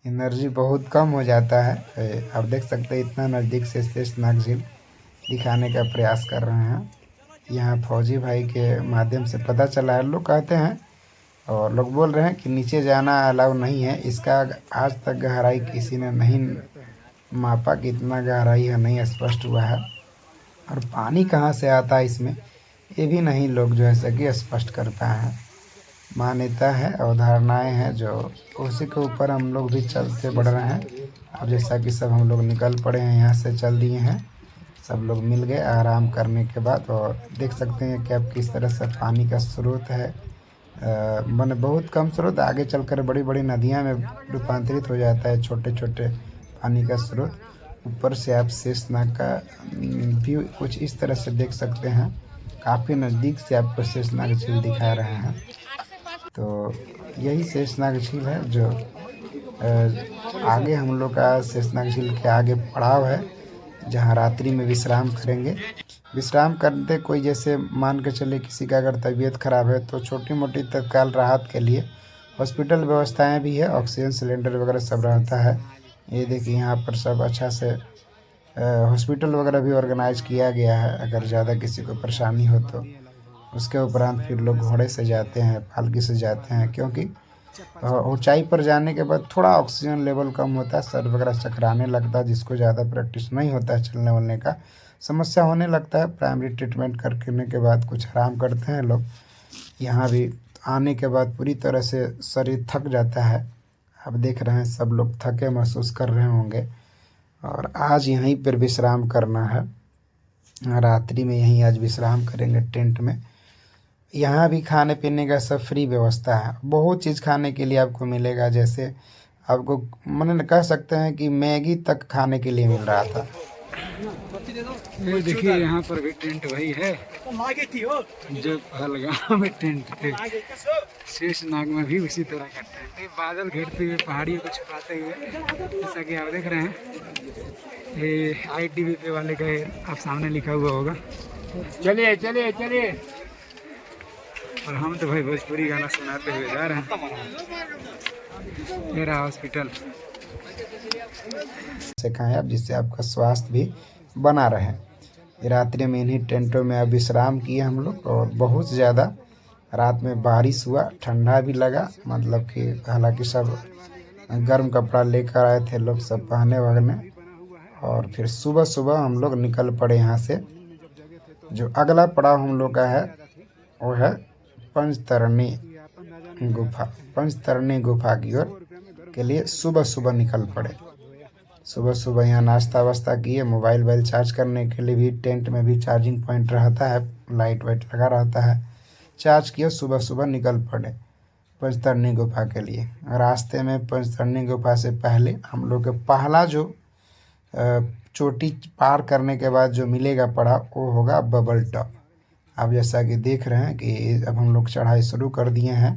एनर्जी बहुत कम हो जाता है। आप देख सकते हैं इतना नज़दीक से शेषनाग झील दिखाने का प्रयास कर रहे हैं। यहाँ फौजी भाई के माध्यम से पता चला है, लोग कहते हैं और लोग बोल रहे हैं कि नीचे जाना अलाउ नहीं है। इसका आज तक गहराई किसी ने नहीं मापा, कितना गहराई है नहीं स्पष्ट हुआ है। और पानी कहाँ से आता है इसमें, ये भी नहीं लोग जो है सके स्पष्ट कर पाए हैं। मान्यता है, अवधारणाएं हैं, जो उसी के ऊपर हम लोग भी चलते बढ़ रहे हैं। अब जैसा कि सब हम लोग निकल पड़े हैं, यहाँ से चल दिए हैं, सब लोग मिल गए आराम करने के बाद। और देख सकते हैं कि अब किस तरह से पानी का स्रोत है। मैंने बहुत कम स्रोत, आगे चलकर बड़ी बड़ी नदियाँ में रूपांतरित हो जाता है छोटे छोटे पानी का स्रोत। ऊपर से आप शेषनाग का व्यू कुछ इस तरह से देख सकते हैं, काफ़ी नज़दीक से आपको शेषनाग झील दिखा रहे हैं। तो यही शेषनाग झील है जो आगे हम लोग का शेषनाग झील के आगे पड़ाव है, जहाँ रात्रि में विश्राम करेंगे। विश्राम करते कोई, जैसे मान के चले किसी का अगर तबीयत ख़राब है तो छोटी मोटी तत्काल राहत के लिए हॉस्पिटल व्यवस्थाएं भी है, ऑक्सीजन सिलेंडर वगैरह सब रहता है। ये देखिए यहाँ पर सब अच्छा से हॉस्पिटल वगैरह भी ऑर्गेनाइज किया गया है। अगर ज़्यादा किसी को परेशानी हो तो उसके उपरांत फिर लोग घोड़े से जाते हैं, पालकी से जाते हैं, क्योंकि ऊंचाई पर जाने के बाद थोड़ा ऑक्सीजन लेवल कम होता है, सर वगैरह चकराने लगता है। जिसको ज़्यादा प्रैक्टिस नहीं होता है चलने वलने का, समस्या होने लगता है। प्राइमरी ट्रीटमेंट करने के बाद कुछ आराम करते हैं लोग। यहाँ भी आने के बाद पूरी तरह से शरीर थक जाता है। आप देख रहे हैं सब लोग थके महसूस कर रहे होंगे। और आज यहीं पर विश्राम करना है, रात्रि में यहीं आज विश्राम करेंगे टेंट में। यहाँ भी खाने पीने का सब फ्री व्यवस्था है, बहुत चीज़ खाने के लिए आपको मिलेगा। जैसे आपको मैंने कह सकते हैं कि मैगी तक खाने के लिए मिल रहा था। ये देखिए यहाँ पर भी टेंट वही है जो पहलगाम में टेंट थे, शेषनाग में भी उसी तरह का टेंट है। बादल घेरते हुए पहाड़ियों को छुपाते हुए, जैसा कि आप देख रहे हैं। ये ITBP वाले का आप सामने लिखा हुआ होगा, चलिए चलिए चलिए। और हम तो भाई भोजपुरी गाना सुनाते हुए जा रहे हैं। मेरा हॉस्पिटल से खाएं आप, जिससे आपका स्वास्थ्य भी बना रहे। रात्रि में इन्हीं टेंटों में अब विश्राम किए हम लोग। और बहुत ज़्यादा रात में बारिश हुआ, ठंडा भी लगा, मतलब कि हालांकि सब गर्म कपड़ा लेकर आए थे लोग, सब पहने वहने। और फिर सुबह सुबह हम लोग निकल पड़े यहाँ से। जो अगला पड़ाव हम लोग का है वो है पंचतरणी गुफा। पंचतरणी गुफा की ओर के लिए सुबह सुबह निकल पड़े। सुबह सुबह यहाँ नाश्ता वास्ता किए, मोबाइल वोबाइल चार्ज करने के लिए भी टेंट में भी चार्जिंग पॉइंट रहता है, लाइट वाइट लगा रहता है, चार्ज किए सुबह सुबह निकल पड़े पंचतरणी गुफा के लिए। रास्ते में पंचतरणी गुफा से पहले हम लोग के पहला जो चोटी पार करने के बाद जो मिलेगा पड़ाव वो होगा बबल टॉप। आप जैसा कि देख रहे हैं कि अब हम लोग चढ़ाई शुरू कर दिए हैं।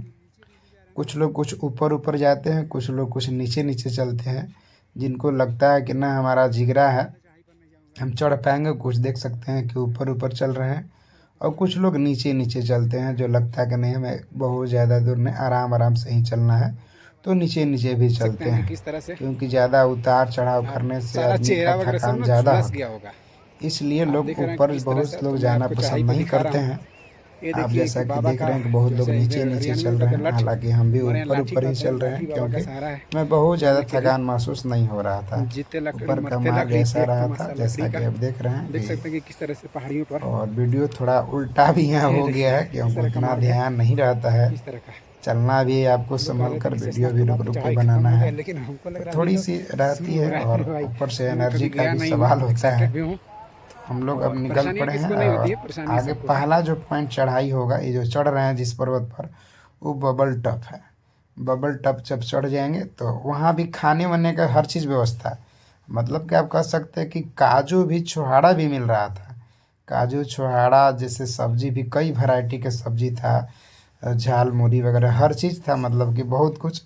कुछ लोग कुछ ऊपर ऊपर जाते हैं, कुछ लोग कुछ नीचे नीचे चलते हैं। जिनको लगता है कि ना हमारा जिगरा है, हम चढ़ पाएंगे, कुछ देख सकते हैं कि ऊपर ऊपर चल रहे हैं। और कुछ लोग नीचे नीचे चलते हैं, जो लगता है कि नहीं हमें बहुत ज़्यादा दूर नहीं, आराम आराम से ही चलना है, तो नीचे नीचे भी चलते हैं। किस तरह से क्योंकि ज़्यादा उतार चढ़ाव करने से सारा आदमी चेहरा का वगैरह सब थकान ना ज़्यादा झुलस होता गया है, होगा। इसलिए आप लोग देख रहे हैं ऊपर किस तरह से, बहुत लोग तो मैं जाना आपको चढ़ाई पसंद पे नहीं दिखा रहा करते हूँ। हैं। ये आप देखिए जैसा कि कि बाबा देख का रहे हैं कि बहुत लोग जैसे नीचे इधर नीचे हरियाणवी चल में रहे कहते हैं, हैं लठ, हालांकि हम भी हमारे यहाँ ऊपर लाठी ऊपर ही कहते हैं, चल रहे हैं। लाठी बाबा का क्योंकि सहारा है मैं बहुत ज़्यादा चलने के लिए। थकान महसूस नहीं हो रहा था। जीते लकड़ी ऊपर का मरते मार्ग लकड़ी, ऐसा देख रहा था तमाशा जैसा लकड़ी कि का। अब देख रहे हैं देख कि, सकते हैं कि किस तरह से पहाड़ियों पर और वीडियो थोड़ा उल्टा भी यहाँ ये हो देखिए गया है किस क्योंकि तरह का उतना मार्ग है, ध्यान नहीं रहता है। किस तरह का। चलना भी आपको हम लोग कह संभल रहे थे कर कि वीडियो शेषनाग भी के रुक बाद तो रुक के चढ़ाई खत्म बनाना हो गया, है। लेकिन हमको लग तो रहा है अभी थोड़ी तो सी रहती शुरू हो है, रहा है और मेरे भाई। ऊपर से मैं एनर्जी कभी का गया भी नहीं हूँ, सवाल होता है। एक्साइटेड भी हूँ। हम लोग अब और निकल परेशानियाँ पड़े हैं, किसको नहीं होती और है, परेशानी आगे सबको है। पहला जो पॉइंट चढ़ाई होगा, ये जो चढ़ रहे हैं जिस पर्वत पर, वो बबल टॉप है। बबल टॉप जब चढ़ जाएंगे तो वहाँ भी खाने वाने का हर चीज़ व्यवस्था है। मतलब कि आप कह सकते हैं कि काजू भी छुहाड़ा भी मिल रहा था। काजू छुहाड़ा जैसे सब्जी भी, कई वैरायटी के सब्जी था, झाल मूरी वगैरह हर चीज़ था। मतलब कि बहुत कुछ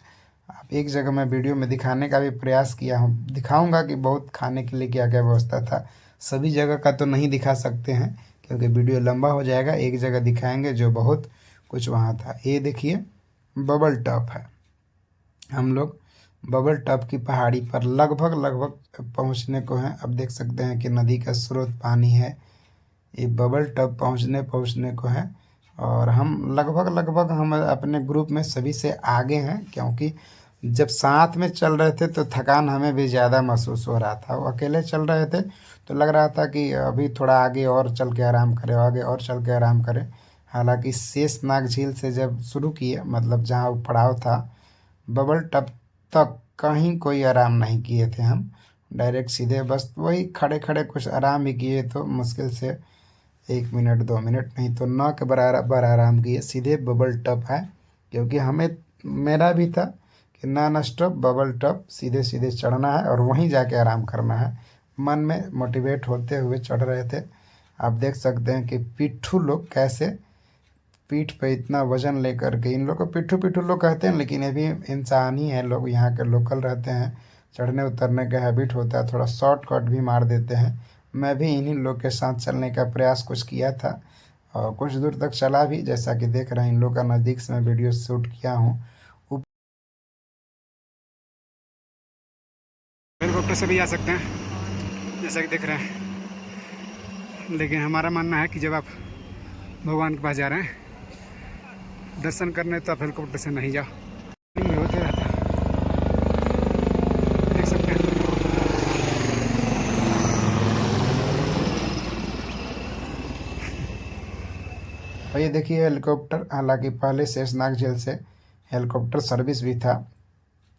आप एक जगह मैं वीडियो में दिखाने का भी प्रयास किया हूँ, दिखाऊंगा कि बहुत खाने के लिए क्या क्या व्यवस्था था। सभी जगह का तो नहीं दिखा सकते हैं क्योंकि वीडियो लंबा हो जाएगा, एक जगह दिखाएंगे जो बहुत कुछ वहाँ था। ये देखिए बबल टॉप है। हम लोग बबल टॉप की पहाड़ी पर लगभग लगभग पहुँचने को हैं। अब देख सकते हैं कि नदी का स्रोत पानी है। ये बबल टॉप पहुँचने पहुँचने को है, और हम लगभग लगभग हम अपने ग्रुप में सभी से आगे हैं। क्योंकि जब साथ में चल रहे थे तो थकान हमें भी ज़्यादा महसूस हो रहा था। वो अकेले चल रहे थे तो लग रहा था कि अभी थोड़ा आगे और चल के आराम करें, आगे और चल के आराम करें। हालांकि शेषनाग झील से जब शुरू किए, मतलब जहाँ वो पड़ाव था बबल टॉप तक, कहीं कोई आराम नहीं किए थे हम। डायरेक्ट सीधे बस वही खड़े खड़े कुछ आराम भी किए तो मुश्किल से 1 मिनट 2 मिनट, नहीं तो 9 के बराबर आराम किए, सीधे बबल टॉप है। क्योंकि हमें, मेरा भी था कि नॉन स्टॉप बबल टॉप सीधे सीधे चढ़ना है और वहीं जाके आराम करना है। मन में मोटिवेट होते हुए चढ़ रहे थे। आप देख सकते हैं कि पिट्ठू लोग कैसे पीठ पे इतना वजन लेकर के, इन लोग को पिट्ठू पिट्ठू लोग कहते हैं, लेकिन ये भी इंसान ही है। लोग यहाँ के लोकल रहते हैं, चढ़ने उतरने का हैबिट होता है, थोड़ा शॉर्टकट भी मार देते हैं। मैं भी इन्हीं लोग के साथ चलने का प्रयास कुछ किया था, और कुछ दूर तक चला भी, जैसा कि देख रहे हैं इन लोग का नज़दीक से मैं वीडियो शूट किया हूँ। हेलीकॉप्टर से भी आ सकते हैं जैसा कि देख रहे हैं, लेकिन हमारा मानना है कि जब आप भगवान के पास जा रहे हैं दर्शन करने, तो आप हेलीकॉप्टर से नहीं जाओ, में होते रहता है। देख सकते हैं और ये देखिए हेलीकॉप्टर, हालांकि पहले शेषनाग झील से हेलीकॉप्टर सर्विस भी था,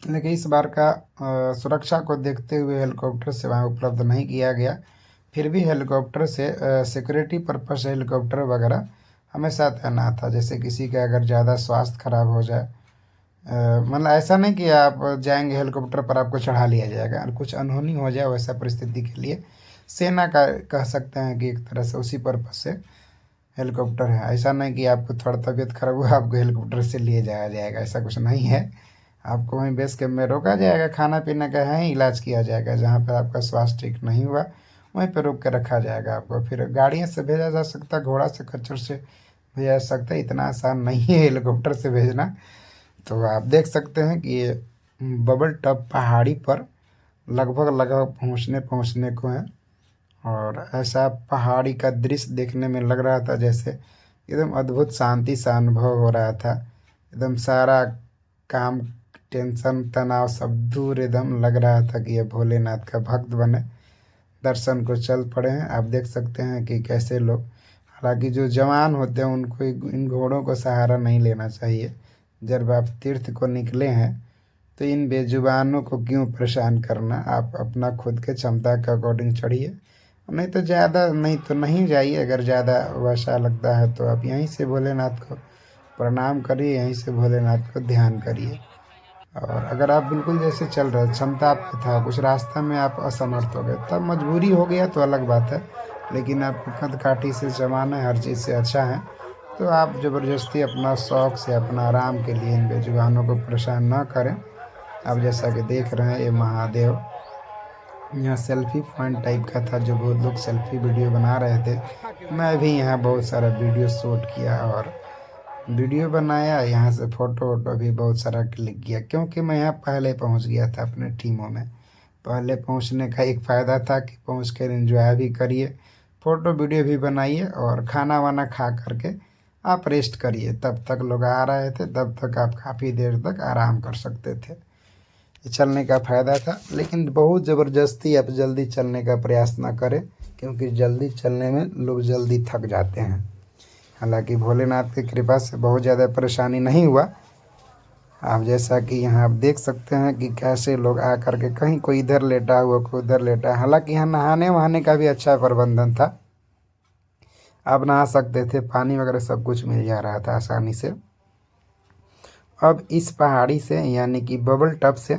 लेकिन इस बार का सुरक्षा को देखते हुए हेलीकॉप्टर सेवाएं उपलब्ध नहीं किया गया। फिर भी हेलीकॉप्टर से सिक्योरिटी पर्पज से हेलीकॉप्टर वगैरह हमेशा तैनात था। जैसे किसी का अगर ज़्यादा स्वास्थ्य खराब हो जाए, मतलब ऐसा नहीं कि आप जाएंगे हेलीकॉप्टर पर आपको चढ़ा लिया जाएगा, और कुछ अनहोनी हो जाए वैसा परिस्थिति के लिए सेना का कह सकते हैं कि एक तरह से उसी पर्पज से हेलीकॉप्टर है। ऐसा नहीं कि आपको थोड़ा तबीयत खराब हुआ आपको हेलीकॉप्टर से लिए जाया जाएगा, ऐसा कुछ नहीं है। आपको वहीं बेस कैंप में रोका जाएगा, खाना पीना का है, इलाज किया जाएगा। जहाँ पर आपका स्वास्थ्य ठीक नहीं हुआ वहीं पर रोक के रखा जाएगा आपको। फिर गाड़ियों से भेजा जा सकता है, घोड़ा से, खच्चर से भेजा जा सकता है। इतना आसान नहीं है हेलीकॉप्टर से भेजना। तो आप देख सकते हैं कि ये बबल टॉप पहाड़ी पर लगभग लगभग पहुँचने पहुँचने को है, और ऐसा पहाड़ी का दृश्य देखने में लग रहा था जैसे एकदम अद्भुत शांति सा अनुभव हो रहा था। एकदम सारा काम, टेंशन, तनाव सब दूर, एकदम लग रहा था कि ये भोलेनाथ का भक्त बने, दर्शन को चल पड़े हैं। आप देख सकते हैं कि कैसे लोग, हालांकि जो जवान होते हैं उनको इन घोड़ों को सहारा नहीं लेना चाहिए। जब आप तीर्थ को निकले हैं तो इन बेजुबानों को क्यों परेशान करना। आप अपना खुद के क्षमता के अकॉर्डिंग चढ़िए, नहीं तो ज़्यादा, नहीं तो नहीं जाइए। अगर ज़्यादा वैसा लगता है तो आप यहीं से भोलेनाथ को प्रणाम करिए, यहीं से भोलेनाथ को ध्यान करिए। और अगर आप बिल्कुल जैसे चल रहे क्षमता आपका था, कुछ रास्ता में आप असमर्थ हो गए, तब मजबूरी हो गया तो अलग बात है, लेकिन आपको कद-काठी से ज़माना है, हर चीज़ से अच्छा है, तो आप ज़बरदस्ती अपना शौक से, अपना आराम के लिए इन बेजुबानों को परेशान ना करें। आप जैसा कि देख रहे हैं ये महादेव यहाँ सेल्फ़ी पॉइंट टाइप का था, जो बहुत लोग सेल्फ़ी वीडियो बना रहे थे। मैं भी यहाँ बहुत सारा वीडियो शूट किया और वीडियो बनाया, यहाँ से फ़ोटो-वोटो भी बहुत सारा क्लिक किया, क्योंकि मैं यहाँ पहले पहुँच गया था अपने टीमों में। पहले पहुँचने का एक फ़ायदा था कि पहुँच कर एंजॉय भी करिए, फ़ोटो वीडियो भी बनाइए और खाना-वाना खा कर के आप रेस्ट करिए। तब तक लोग आ रहे थे, तब तक आप काफ़ी देर तक आराम कर सकते थे। ये चलने का फ़ायदा था, लेकिन बहुत ज़बरदस्ती आप जल्दी चलने का प्रयास ना करें, क्योंकि जल्दी चलने में लोग जल्दी थक जाते हैं। हालांकि भोलेनाथ की कृपा से बहुत ज़्यादा परेशानी नहीं हुआ। आप जैसा कि यहाँ आप देख सकते हैं कि कैसे लोग आ कर के कहीं कोई इधर लेटा हुआ, कोई उधर लेटा है। हालांकि यहाँ नहाने वहाने का भी अच्छा प्रबंधन था, आप नहा सकते थे, पानी वगैरह सब कुछ मिल जा रहा था आसानी से। अब इस पहाड़ी से यानी कि बबल टब से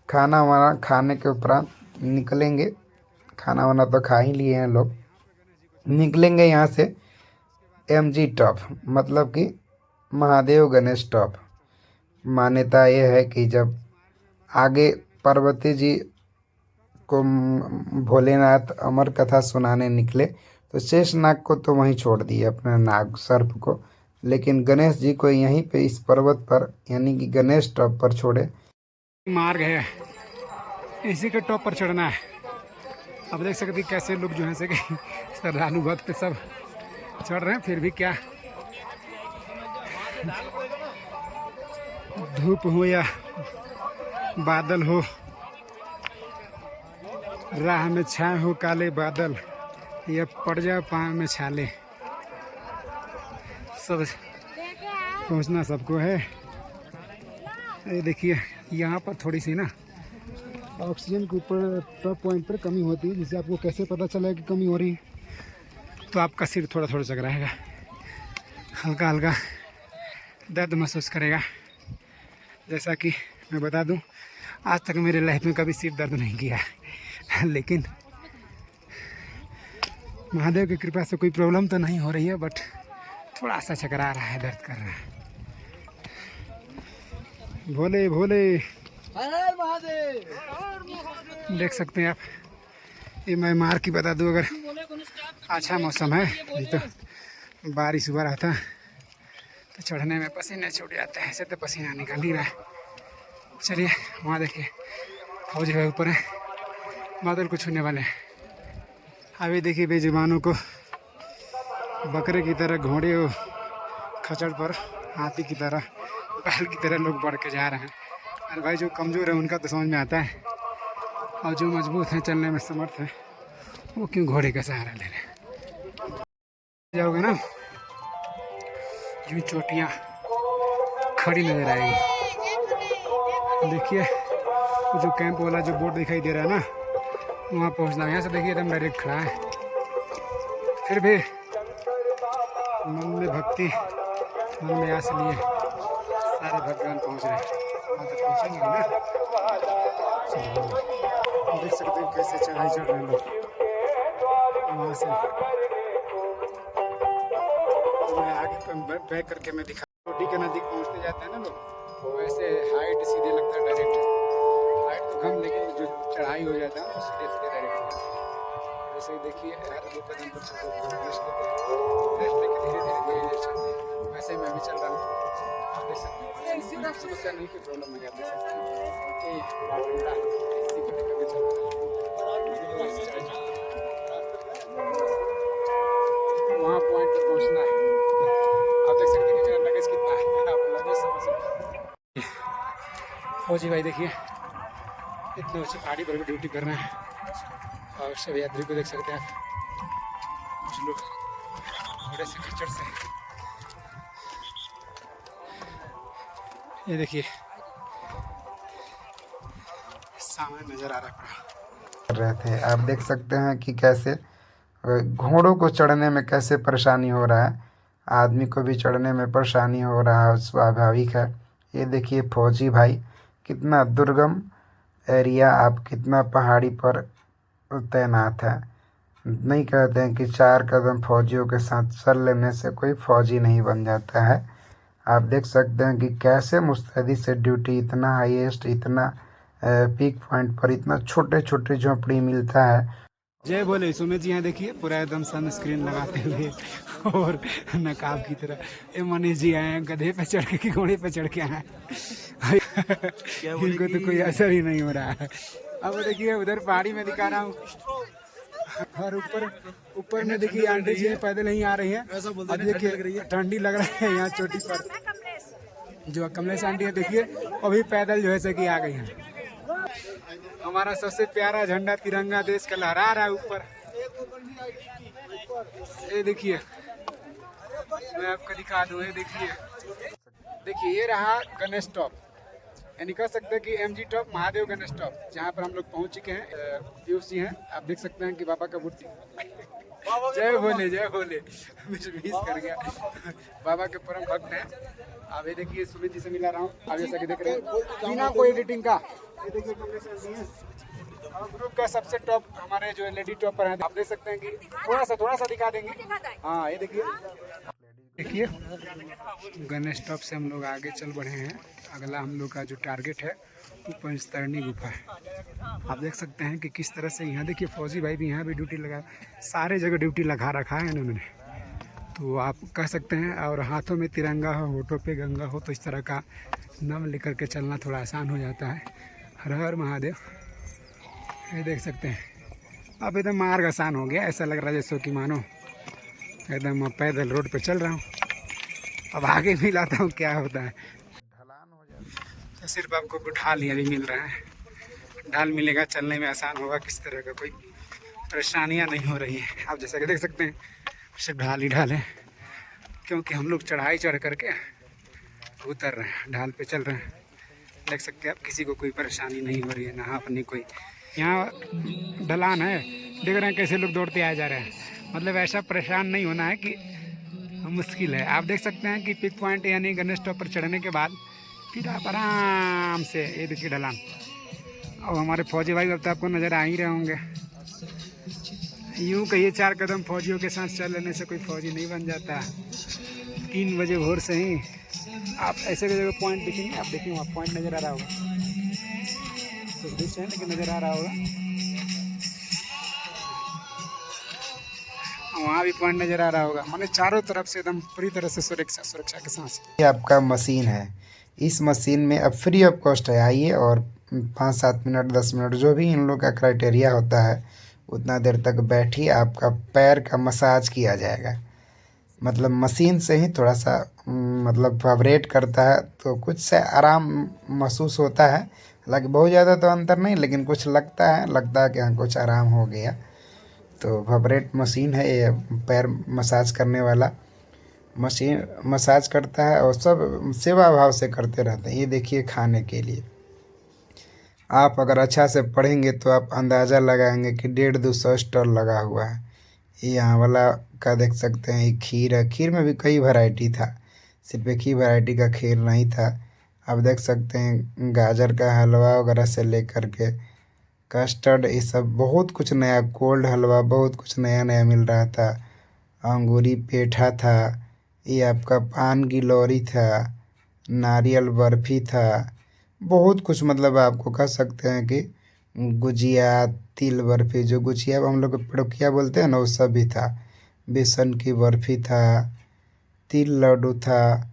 खाना वाना खाने के उपरांत निकलेंगे। खाना वाना तो खा ही लिए हैं लोग, निकलेंगे यहाँ से MG टॉप, मतलब कि महादेव गणेश टॉप। मान्यता ये है कि जब आगे पार्वती जी को भोलेनाथ अमर कथा सुनाने निकले, तो शेषनाग को तो वहीं छोड़ दिए, अपने नाग सर्प को, लेकिन गणेश जी को यहीं पे इस पर्वत पर यानी कि गणेश टॉप पर छोड़े। मार्ग है, इसी के टॉप पर चढ़ना है। अब देख सकते हैं कैसे लोग जो है से कि श्रद्धालु भक्त सब चढ़ रहे हैं, फिर भी क्या धूप हो या बादल हो, राह में छाए हो काले बादल, या पड़ जाए पाँव में छाले, सब पहुंचना सबको है। ये देखिए यहाँ पर थोड़ी सी ना ऑक्सीजन के ऊपर टॉप पॉइंट पर कमी होती है, जिससे आपको कैसे पता चला कि कमी हो रही है, तो आपका सिर थोड़ा थोड़ा चकराएगा, हल्का हल्का दर्द महसूस करेगा। जैसा कि मैं बता दूं, आज तक मेरे लाइफ में कभी सिर दर्द नहीं किया, लेकिन महादेव की कृपा से कोई प्रॉब्लम तो नहीं हो रही है, बट थोड़ा सा चकरा रहा है, दर्द कर रहा है। भोले भोले देख सकते हैं आप। ये मैं मार की बता दूं, अगर अच्छा मौसम है, नहीं तो बारिश हुआ रहता तो चढ़ने में पसीने छूट जाते हैं, ऐसे तो पसीना निकल ही रहा है। चलिए वहाँ देखिए फौजी भाई ऊपर है, बादल को छूने वाले हैं। अभी देखिए बेजुबानों को बकरे की तरह, घोड़े और खच्चर पर हाथी की तरह, बैल की तरह लोग बढ़ के जा रहे हैं। अरे भाई जो कमज़ोर है उनका तो समझ में आता है, और जो मजबूत है, चलने में समर्थ है, वो क्यों घोड़े का सहारा ले रहे हैं। जाओगे ना यूँ चोटियाँ खड़ी नजर आएगी। देखिए वो जो कैंप वाला जो बोर्ड दिखाई दे रहा है ना, वहाँ पहुँचना। यहाँ से देखिए एकदम डायरेक्ट खड़ा है, फिर भी मन में भक्ति, मन में आस लिए सारे भगवान पहुँच रहे हैं। वहाँ तक पहुँचेंगे ना, देख सकते हैं कैसे चढ़ाई चढ़ रहे हैं लोग। वहाँ से मैं आगे बैक करके मैं दिखा, चोटी के नज़दीक पहुँचते जाते हैं ना लोग, तो वैसे हाइट सीधे लगता है डायरेक्ट, हाइट तो कम, लेकिन जो चढ़ाई हो जाता है वो सीधे सीधे डायरेक्ट। जैसे ही देखिए हर दो कदम पर रेस्ट लेते हैं, रेस्ट लेके धीरे धीरे धीरे धीरे चलते हैं। वैसे मैं भी चल रहा हूँ, आप देख सकते हैं। समस्या नहीं कि प्रॉब्लम हो जाती है, इसी को लेकर के चल रहा है। वहाँ पॉइंट पर पहुँचना है। आप देख सकते हैं कि मेरा लगेज कितना है, आप लगेज समझ सकते हैं। फौजी भाई देखिए इतने ऊँची पहाड़ी पर भी ड्यूटी कर रहे हैं, और सभी यात्री को देख सकते हैं आप, कुछ लोग घोड़े से, खच्चर से। ये देखिए सामने नज़र आ रहा है कर रहे थे, आप देख सकते हैं कि कैसे घोड़ों को चढ़ने में कैसे परेशानी हो रहा है, आदमी को भी चढ़ने में परेशानी हो रहा है, स्वाभाविक है। ये देखिए फौजी भाई कितना दुर्गम एरिया, आप कितना पहाड़ी पर तैनात है। नहीं कहते हैं कि 4 कदम फौजियों के साथ चल लेने से कोई फौजी नहीं बन जाता है। आप देख सकते हैं कि कैसे मुस्तैदी से ड्यूटी, इतना हाईएस्ट, इतना पीक पॉइंट पर इतना छोटे छोटे झोंपड़ी मिलता है। जय बोले। सुमित जी यहाँ देखिए पूरा एकदम सन स्क्रीन लगाते हुए और नकाब की तरह। ये मनीष जी आए हैं गधे पे चढ़ के कि घोड़े पे चढ़ के आए हैं। इनको तो कोई असर ही नहीं हो रहा है। अब देखिए उधर पहाड़ी में दिखा रहा हूँ और ऊपर में देखिए आंटी जी पैदल ही आ रही है। अब देखिए ठंडी लग रहा है यहाँ चोटी पर। जो कमलेश आंटी है देखिए अभी पैदल जो है से कि आ गई है। हमारा सबसे प्यारा झंडा तिरंगा देश का लहरा रहा है ऊपर। ये देखिए मैं आपको दिखा दूं। ये देखिए ये रहा गणेश टॉप, यानी कह सकते हैं कि MG top, Mahadev Ganesh top, जहाँ पर हम लोग पहुंच चुके हैं। पीयूष जी हैं, आप देख सकते हैं कि बाबा का बुट्टी। जय भोले जय भोले। मिस कर गया। बाबा के परम भक्त हैं। अब ये देखिए सुमित जी से मिला रहा हूँ। आप जैसा कि देख रहे हैं बिना कोई एडिटिंग का। ये देखिए और ग्रुप का सबसे टॉप हमारे जो लेडी टॉपर हैं, आप देख सकते हैं कि थोड़ा सा दिखा देंगे। हाँ ये देखिए गणेश टॉप से हम लोग आगे चल बढ़े हैं। अगला हम लोग का जो टारगेट है वो पंचतरणी गुफा है। आप देख सकते हैं कि किस तरह से यहाँ देखिए फौजी भाई भी यहाँ भी ड्यूटी लगा, सारे जगह ड्यूटी लगा रखा है इन्होंने। तो आप कह सकते हैं, और हाथों में तिरंगा हो, होठों पे गंगा हो, तो इस तरह का नाम लेकर के चलना थोड़ा आसान हो जाता है। हर हर महादेव। ये देख सकते हैं अब एकदम मार्ग आसान हो गया। ऐसा लग रहा है जैसे कि मानो एकदम पैदल रोड पे चल रहा हूँ। अब आगे भी लाता हूँ क्या होता है। ढलान हो जाता है तो सिर्फ आपको ढाल ही अभी मिल रहा है। ढाल मिलेगा चलने में आसान होगा, किस तरह का कोई परेशानियाँ नहीं हो रही हैं। आप जैसा कि देख सकते हैं सिर्फ ढाल ही ढाल है, क्योंकि हम लोग चढ़ाई चढ़ करके उतर रहे हैं, ढाल पे चल रहे हैं। देख सकते हैं आप, किसी को कोई परेशानी नहीं हो रही है, ना अपनी कोई। यहाँ ढलान है, देख रहे हैं कैसे लोग दौड़ते आ जा रहे हैं। मतलब ऐसा परेशान नहीं होना है कि मुश्किल है। आप देख सकते हैं कि पिक पॉइंट यानी गणेश टॉप पर चढ़ने के बाद फिर आप आराम से, ये देखिए ढलान। और हमारे फौजी भाई अब तो आपको नज़र आ ही रहे होंगे। यूँ कहिए 4 कदम फौजियों के साथ चल लेने से कोई फौजी नहीं बन जाता। 3 बजे भोर से ही आप ऐसे जगह पॉइंट दिखेंगे। आप देखिए वहाँ पॉइंट नज़र आ रहा होगा, कुछ डिश है लेकिन नज़र आ रहा होगा। वहाँ भी पॉइंट नज़र आ रहा होगा। मैंने चारों तरफ से एकदम पूरी तरह से सुरक्षा के साथ। ये आपका मशीन है। इस मशीन में अब फ्री ऑफ कॉस्ट है, आइए और 5-7 मिनट 10 मिनट जो भी इन लोग का क्राइटेरिया होता है उतना देर तक बैठिए, आपका पैर का मसाज किया जाएगा। मतलब मशीन से ही थोड़ा सा मतलब वाइब्रेट करता है तो कुछ से आराम महसूस होता है। हालांकि बहुत ज़्यादा तो अंतर नहीं, लेकिन कुछ लगता है कि हाँ कुछ आराम हो गया। तो वाइब्रेट मशीन है ये, पैर मसाज करने वाला मशीन मसाज करता है और सब सेवा भाव से करते रहते हैं। ये देखिए खाने के लिए आप अगर अच्छा से पढ़ेंगे तो आप अंदाज़ा लगाएंगे कि 150-200 स्टॉल लगा हुआ है। ये यहाँ वाला का देख सकते हैं, ये खीर है। खीर में भी कई वैरायटी था, सिर्फ एक ही वैरायटी का खीर नहीं था। आप देख सकते हैं गाजर का हलवा वगैरह से लेकर के कस्टर्ड, ये सब बहुत कुछ नया, कोल्ड हलवा बहुत कुछ नया नया मिल रहा था। अंगूरी पेठा था, ये आपका पान गिलौरी था, नारियल बर्फ़ी था, बहुत कुछ। मतलब आपको कह सकते हैं कि गुजिया, तिल बर्फ़ी, जो गुजिया हम लोग पिड़ुकिया बोलते हैं ना, वो सब भी था। बेसन की बर्फ़ी था, तिल लड्डू था।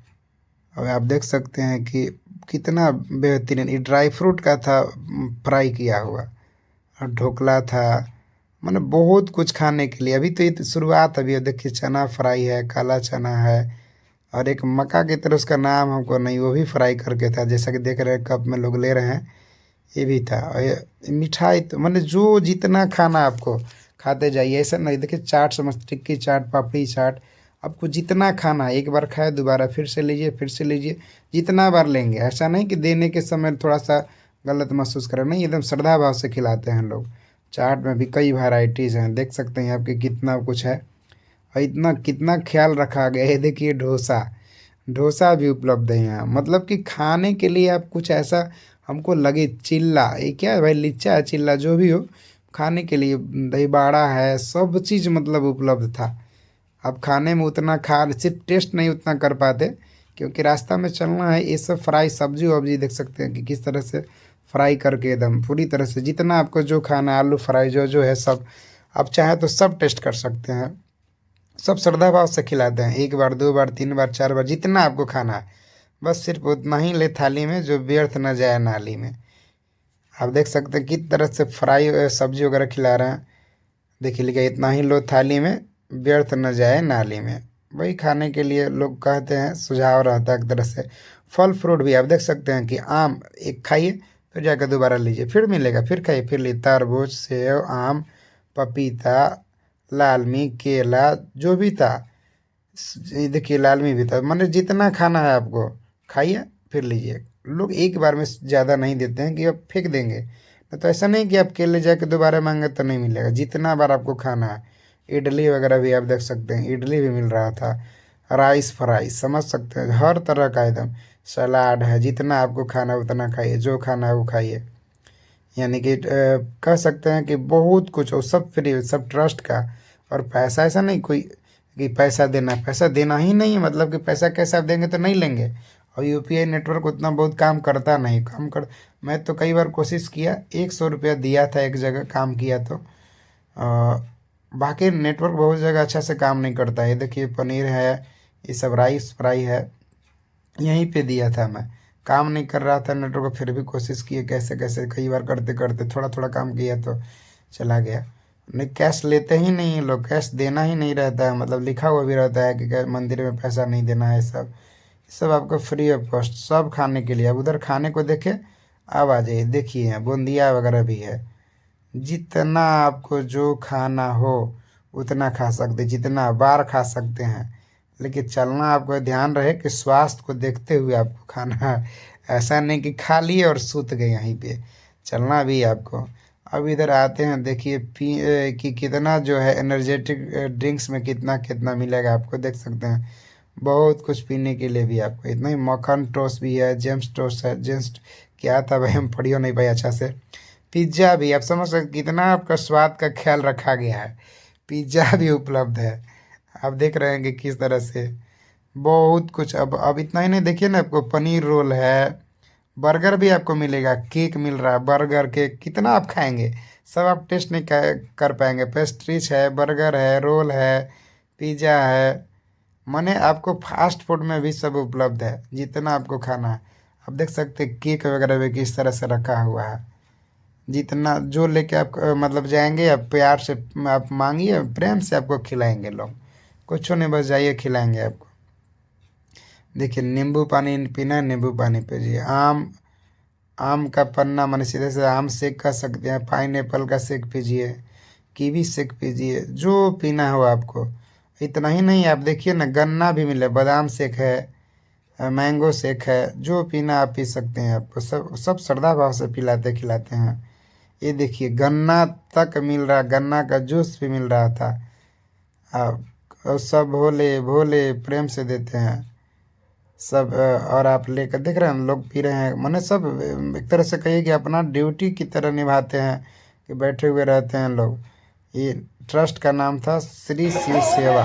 और आप देख सकते हैं कि कितना बेहतरीन, ये ड्राई फ्रूट का था, फ्राई किया हुआ। और ढोकला था, मतलब बहुत कुछ खाने के लिए। अभी तो ये शुरुआत, अभी देखिए चना फ्राई है, काला चना है, और एक मक्का की तरह, उसका नाम हमको नहीं, वो भी फ्राई करके था। जैसा कि देख रहे हैं कप में लोग ले रहे हैं, ये भी था। और ये मिठाई तो मतलब जो जितना खाना आपको खाते जाइए, ऐसा नहीं। देखिए चाट, समझ, टिक्की चाट, पापड़ी चाट, आपको जितना खाना है एक बार खाए दोबारा फिर से लीजिए, जितना बार लेंगे। ऐसा नहीं कि देने के समय थोड़ा सा गलत महसूस करें, नहीं, एकदम श्रद्धा भाव से खिलाते हैं लोग। चाट में भी कई वैराइटीज़ हैं, देख सकते हैं आपके कितना कुछ है और इतना कितना ख्याल रखा गया है। देखिए डोसा भी उपलब्ध है यहाँ। मतलब कि खाने के लिए आप कुछ ऐसा हमको लगे चिल्ला, ये क्या है भाई, लिच्चा है चिल्ला जो भी हो, खाने के लिए दही बाड़ा है, सब चीज़ मतलब उपलब्ध था। अब खाने में उतना खा सिर्फ टेस्ट नहीं उतना कर पाते, क्योंकि रास्ता में चलना है। ये सब फ्राई सब्जी वब्जी देख सकते हैं कि किस तरह से फ्राई करके एकदम पूरी तरह से, जितना आपको जो खाना है, आलू फ्राई जो जो है सब, आप चाहें तो सब टेस्ट कर सकते हैं। सब श्रद्धा भाव से खिलाते हैं, एक बार 2 बार 3 बार 4 बार जितना आपको खाना है, बस सिर्फ उतना ही ले थाली में जो व्यर्थ न जाए नाली में। आप देख सकते हैं किस तरह से फ्राई सब्जी वगैरह खिला रहे हैं। देखिए लिखा इतना ही लो थाली में, व्यर्थ न जाए नाली में। वही खाने के लिए लोग कहते हैं, सुझाव रहता है एक तरह से। फल फ्रूट भी आप देख सकते हैं कि आम एक खाइए, फिर जाकर दोबारा लीजिए, फिर मिलेगा, फिर खाइए, फिर लीजिए। तरबूज, सेब, आम, पपीता, लालमी, केला जो भी था, ये देखिए लालमी भी था। माने जितना खाना है आपको खाइए फिर लीजिए। लोग एक बार में ज़्यादा नहीं देते हैं कि आप फेंक देंगे, तो ऐसा नहीं कि आप केले जाके दोबारा मांगे तो नहीं मिलेगा, जितना बार आपको खाना है। इडली वगैरह भी आप देख सकते हैं, इडली भी मिल रहा था। राइस फ्राई समझ सकते हैं, हर तरह का एकदम सलाद है। जितना आपको खाना है उतना खाइए, जो खाना है वो खाइए। यानी कि कह सकते हैं कि बहुत कुछ, और सब फ्री, सब ट्रस्ट का। और पैसा ऐसा नहीं कोई कि पैसा देना, पैसा देना ही नहीं है, मतलब कि पैसा कैसे आप देंगे तो नहीं लेंगे। और यूपीआई नेटवर्क उतना बहुत काम करता नहीं, काम कर। मैं तो कई बार कोशिश किया, 100 रुपया दिया था एक जगह काम किया तो, बाकी नेटवर्क बहुत जगह अच्छा से काम नहीं करता है। ये देखिए पनीर है, ये सब राइस फ्राई है, यहीं पे दिया था मैं। काम नहीं कर रहा था नेटवर्क, फिर भी कोशिश किए कैसे कैसे, कई बार करते करते थोड़ा थोड़ा काम किया तो चला गया। नहीं कैश लेते ही नहीं है लोग, कैश देना ही नहीं रहता है, मतलब लिखा हुआ भी रहता है कि मंदिर में पैसा नहीं देना है। सब आपको फ्री ऑफ कॉस्ट, सब खाने के लिए। अब उधर खाने को देखे, अब आ जाइए, देखिए बूंदिया वगैरह भी है। जितना आपको जो खाना हो उतना खा सकते, जितना बार खा सकते हैं। लेकिन चलना आपको ध्यान रहे कि स्वास्थ्य को देखते हुए आपको खाना है। ऐसा नहीं कि खा लिए और सूत गए यहीं पे, चलना भी है आपको। अब इधर आते हैं, देखिए कि कितना जो है एनर्जेटिक ड्रिंक्स में कितना कितना मिलेगा आपको, देख सकते हैं। बहुत कुछ पीने के लिए भी आपको, इतना ही मक्खन टोस्ट भी है, जेम्स टोस्ट है, जेम्स क्या था भाई हम पढ़ियो नहीं भाई अच्छा से। पिज्ज़ा भी आप समझ सकते कितना आपका स्वाद का ख्याल रखा गया है। पिज्ज़ा भी उपलब्ध है, आप देख रहे हैं कि किस तरह से बहुत कुछ। अब इतना ही नहीं, देखिए ना आपको पनीर रोल है, बर्गर भी आपको मिलेगा, केक मिल रहा है, बर्गर केक कितना आप खाएंगे, सब आप टेस्ट नहीं कर पाएंगे। पेस्ट्रीज है, बर्गर है, रोल है, पिज़्ज़ा है। माने आपको फास्ट फूड में भी सब उपलब्ध है, जितना आपको खाना है। आप देख सकते हैं केक वगैरह भी किस तरह से रखा हुआ है। जितना जो लेके आप मतलब जाएंगे, आप प्यार से आप मांगिए, प्रेम से आपको खिलाएंगे लोग, कुछ नहीं, बस जाइए खिलाएंगे आपको। देखिए नींबू पानी पीना है, नींबू पानी पीजिए। आम, आम का पन्ना माने सीधे से आम सेक कर सकते हैं, पाइन एप्पल का सेक पीजिए, कीवी सेक पीजिए, जो पीना हो आपको। इतना ही नहीं, आप देखिए ना गन्ना भी मिले, बादाम सेक है, मैंगो शेक है, जो पीना आप पी सकते हैं। आपको सब सब श्रद्धा भाव से पिलाते खिलाते हैं। ये देखिए गन्ना तक मिल रहा, गन्ना का जूस भी मिल रहा था। और सब भोले भोले प्रेम से देते हैं सब। और आप लेकर देख रहे हैं लोग पी रहे हैं, माने सब एक तरह से कहिए कि अपना ड्यूटी की तरह निभाते हैं, कि बैठे हुए रहते हैं लोग। ये ट्रस्ट का नाम था श्री शिव सेवा,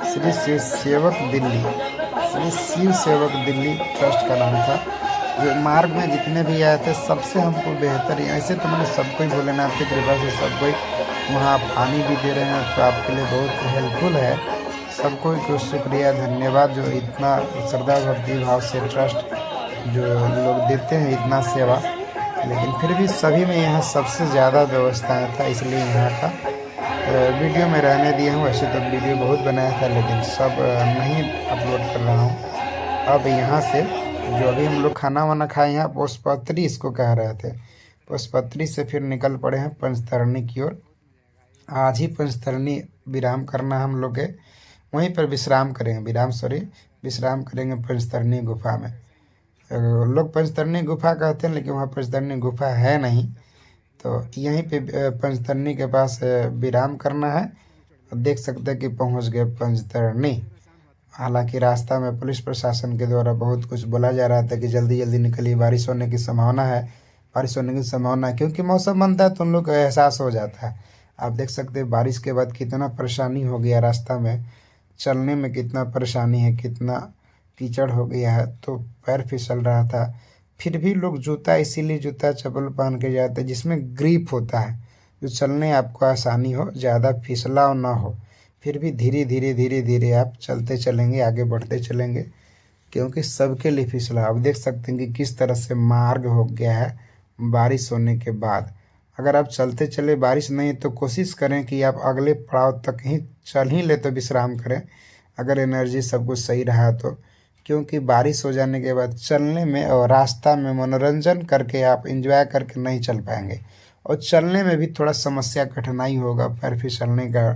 श्री शिव सेवक दिल्ली, श्री शिव सेवक दिल्ली ट्रस्ट का नाम था। जो मार्ग में जितने भी आए थे सबसे हमको बेहतर, ऐसे तो मैंने सबको ही भोलेनाथ की कृपा से सबको ही वहाँ पानी भी दे रहे हैं, तो आपके लिए बहुत हेल्पफुल है। सबको को शुक्रिया धन्यवाद, जो इतना श्रद्धा भक्ति भाव से ट्रस्ट जो लोग देते हैं इतना सेवा। लेकिन फिर भी सभी में यहाँ सबसे ज़्यादा व्यवस्थाएं था, इसलिए यहाँ का वीडियो में रहने दिया हूँ। वैसे तो वीडियो बहुत बनाया था, लेकिन सब नहीं अपलोड कर रहा हूँ। अब यहाँ से जो अभी हम लोग खाना वाना खाए हैं, पुष्पत्री इसको कह रहे थे, पुष्पत्री से फिर निकल पड़े हैं पंचतरणी की ओर। आज ही पंचतरणी विराम करना हम लोग के, वहीं पर विश्राम करेंगे, विश्राम करेंगे पंचतरणी गुफा में। लोग पंचतरणी गुफा कहते हैं, लेकिन वहाँ पंचतरणी गुफा है नहीं, तो यहीं पे पंचतरणी के पास विराम करना है। देख सकते हैं कि पहुँच गए पंचतरणी। हालांकि रास्ता में पुलिस प्रशासन के द्वारा बहुत कुछ बोला जा रहा था कि जल्दी जल्दी निकलिए, बारिश होने की संभावना है, बारिश होने की संभावना है, क्योंकि मौसम बनता है तो उन लोग को एहसास हो जाता है। आप देख सकते हैं बारिश के बाद कितना परेशानी हो गया, रास्ता में चलने में कितना परेशानी है, कितना कीचड़ हो गया है, तो पैर फिसल रहा था। फिर भी लोग जूता, इसीलिए जूता चप्पल पहन के जाते हैं जिसमें ग्रिप होता है, जो चलने आपको आसानी हो, ज़्यादा फिसलाव ना हो। फिर भी धीरे धीरे धीरे धीरे आप चलते चलेंगे, आगे बढ़ते चलेंगे, क्योंकि सबके लिए फिसला। आप देख सकते हैं कि किस तरह से मार्ग हो गया है बारिश होने के बाद। अगर आप चलते चले, बारिश नहीं है तो कोशिश करें कि आप अगले पड़ाव तक ही चल ही ले तो विश्राम करें, अगर एनर्जी सब कुछ सही रहा तो। क्योंकि बारिश हो जाने के बाद चलने में और रास्ता में मनोरंजन करके आप एंजॉय करके नहीं चल पाएंगे, और चलने में भी थोड़ा समस्या, कठिनाई होगा, पैर फिसलने का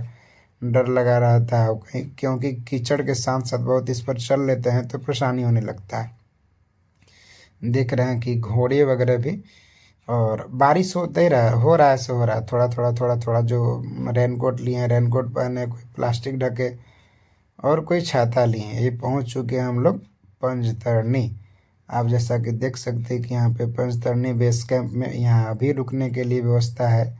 डर लगा रहता है कहीं, क्योंकि कीचड़ के साथ साथ बहुत इस पर चल लेते हैं तो परेशानी होने लगता है। देख रहे हैं कि घोड़े वगैरह भी, और बारिश होते ही रहा, हो रहा है सो हो रहा है, थोड़ा थोड़ा थोड़ा थोड़ा। जो रेनकोट लिए हैं रेनकोट पहने, कोई प्लास्टिक ढके और कोई छाता लिए हैं। ये पहुंच चुके हैं हम लोग पंजतरणी। आप जैसा कि देख सकते हैं कि यहाँ पे पंजतरणी बेस कैंप में यहाँ भी रुकने के लिए व्यवस्था है,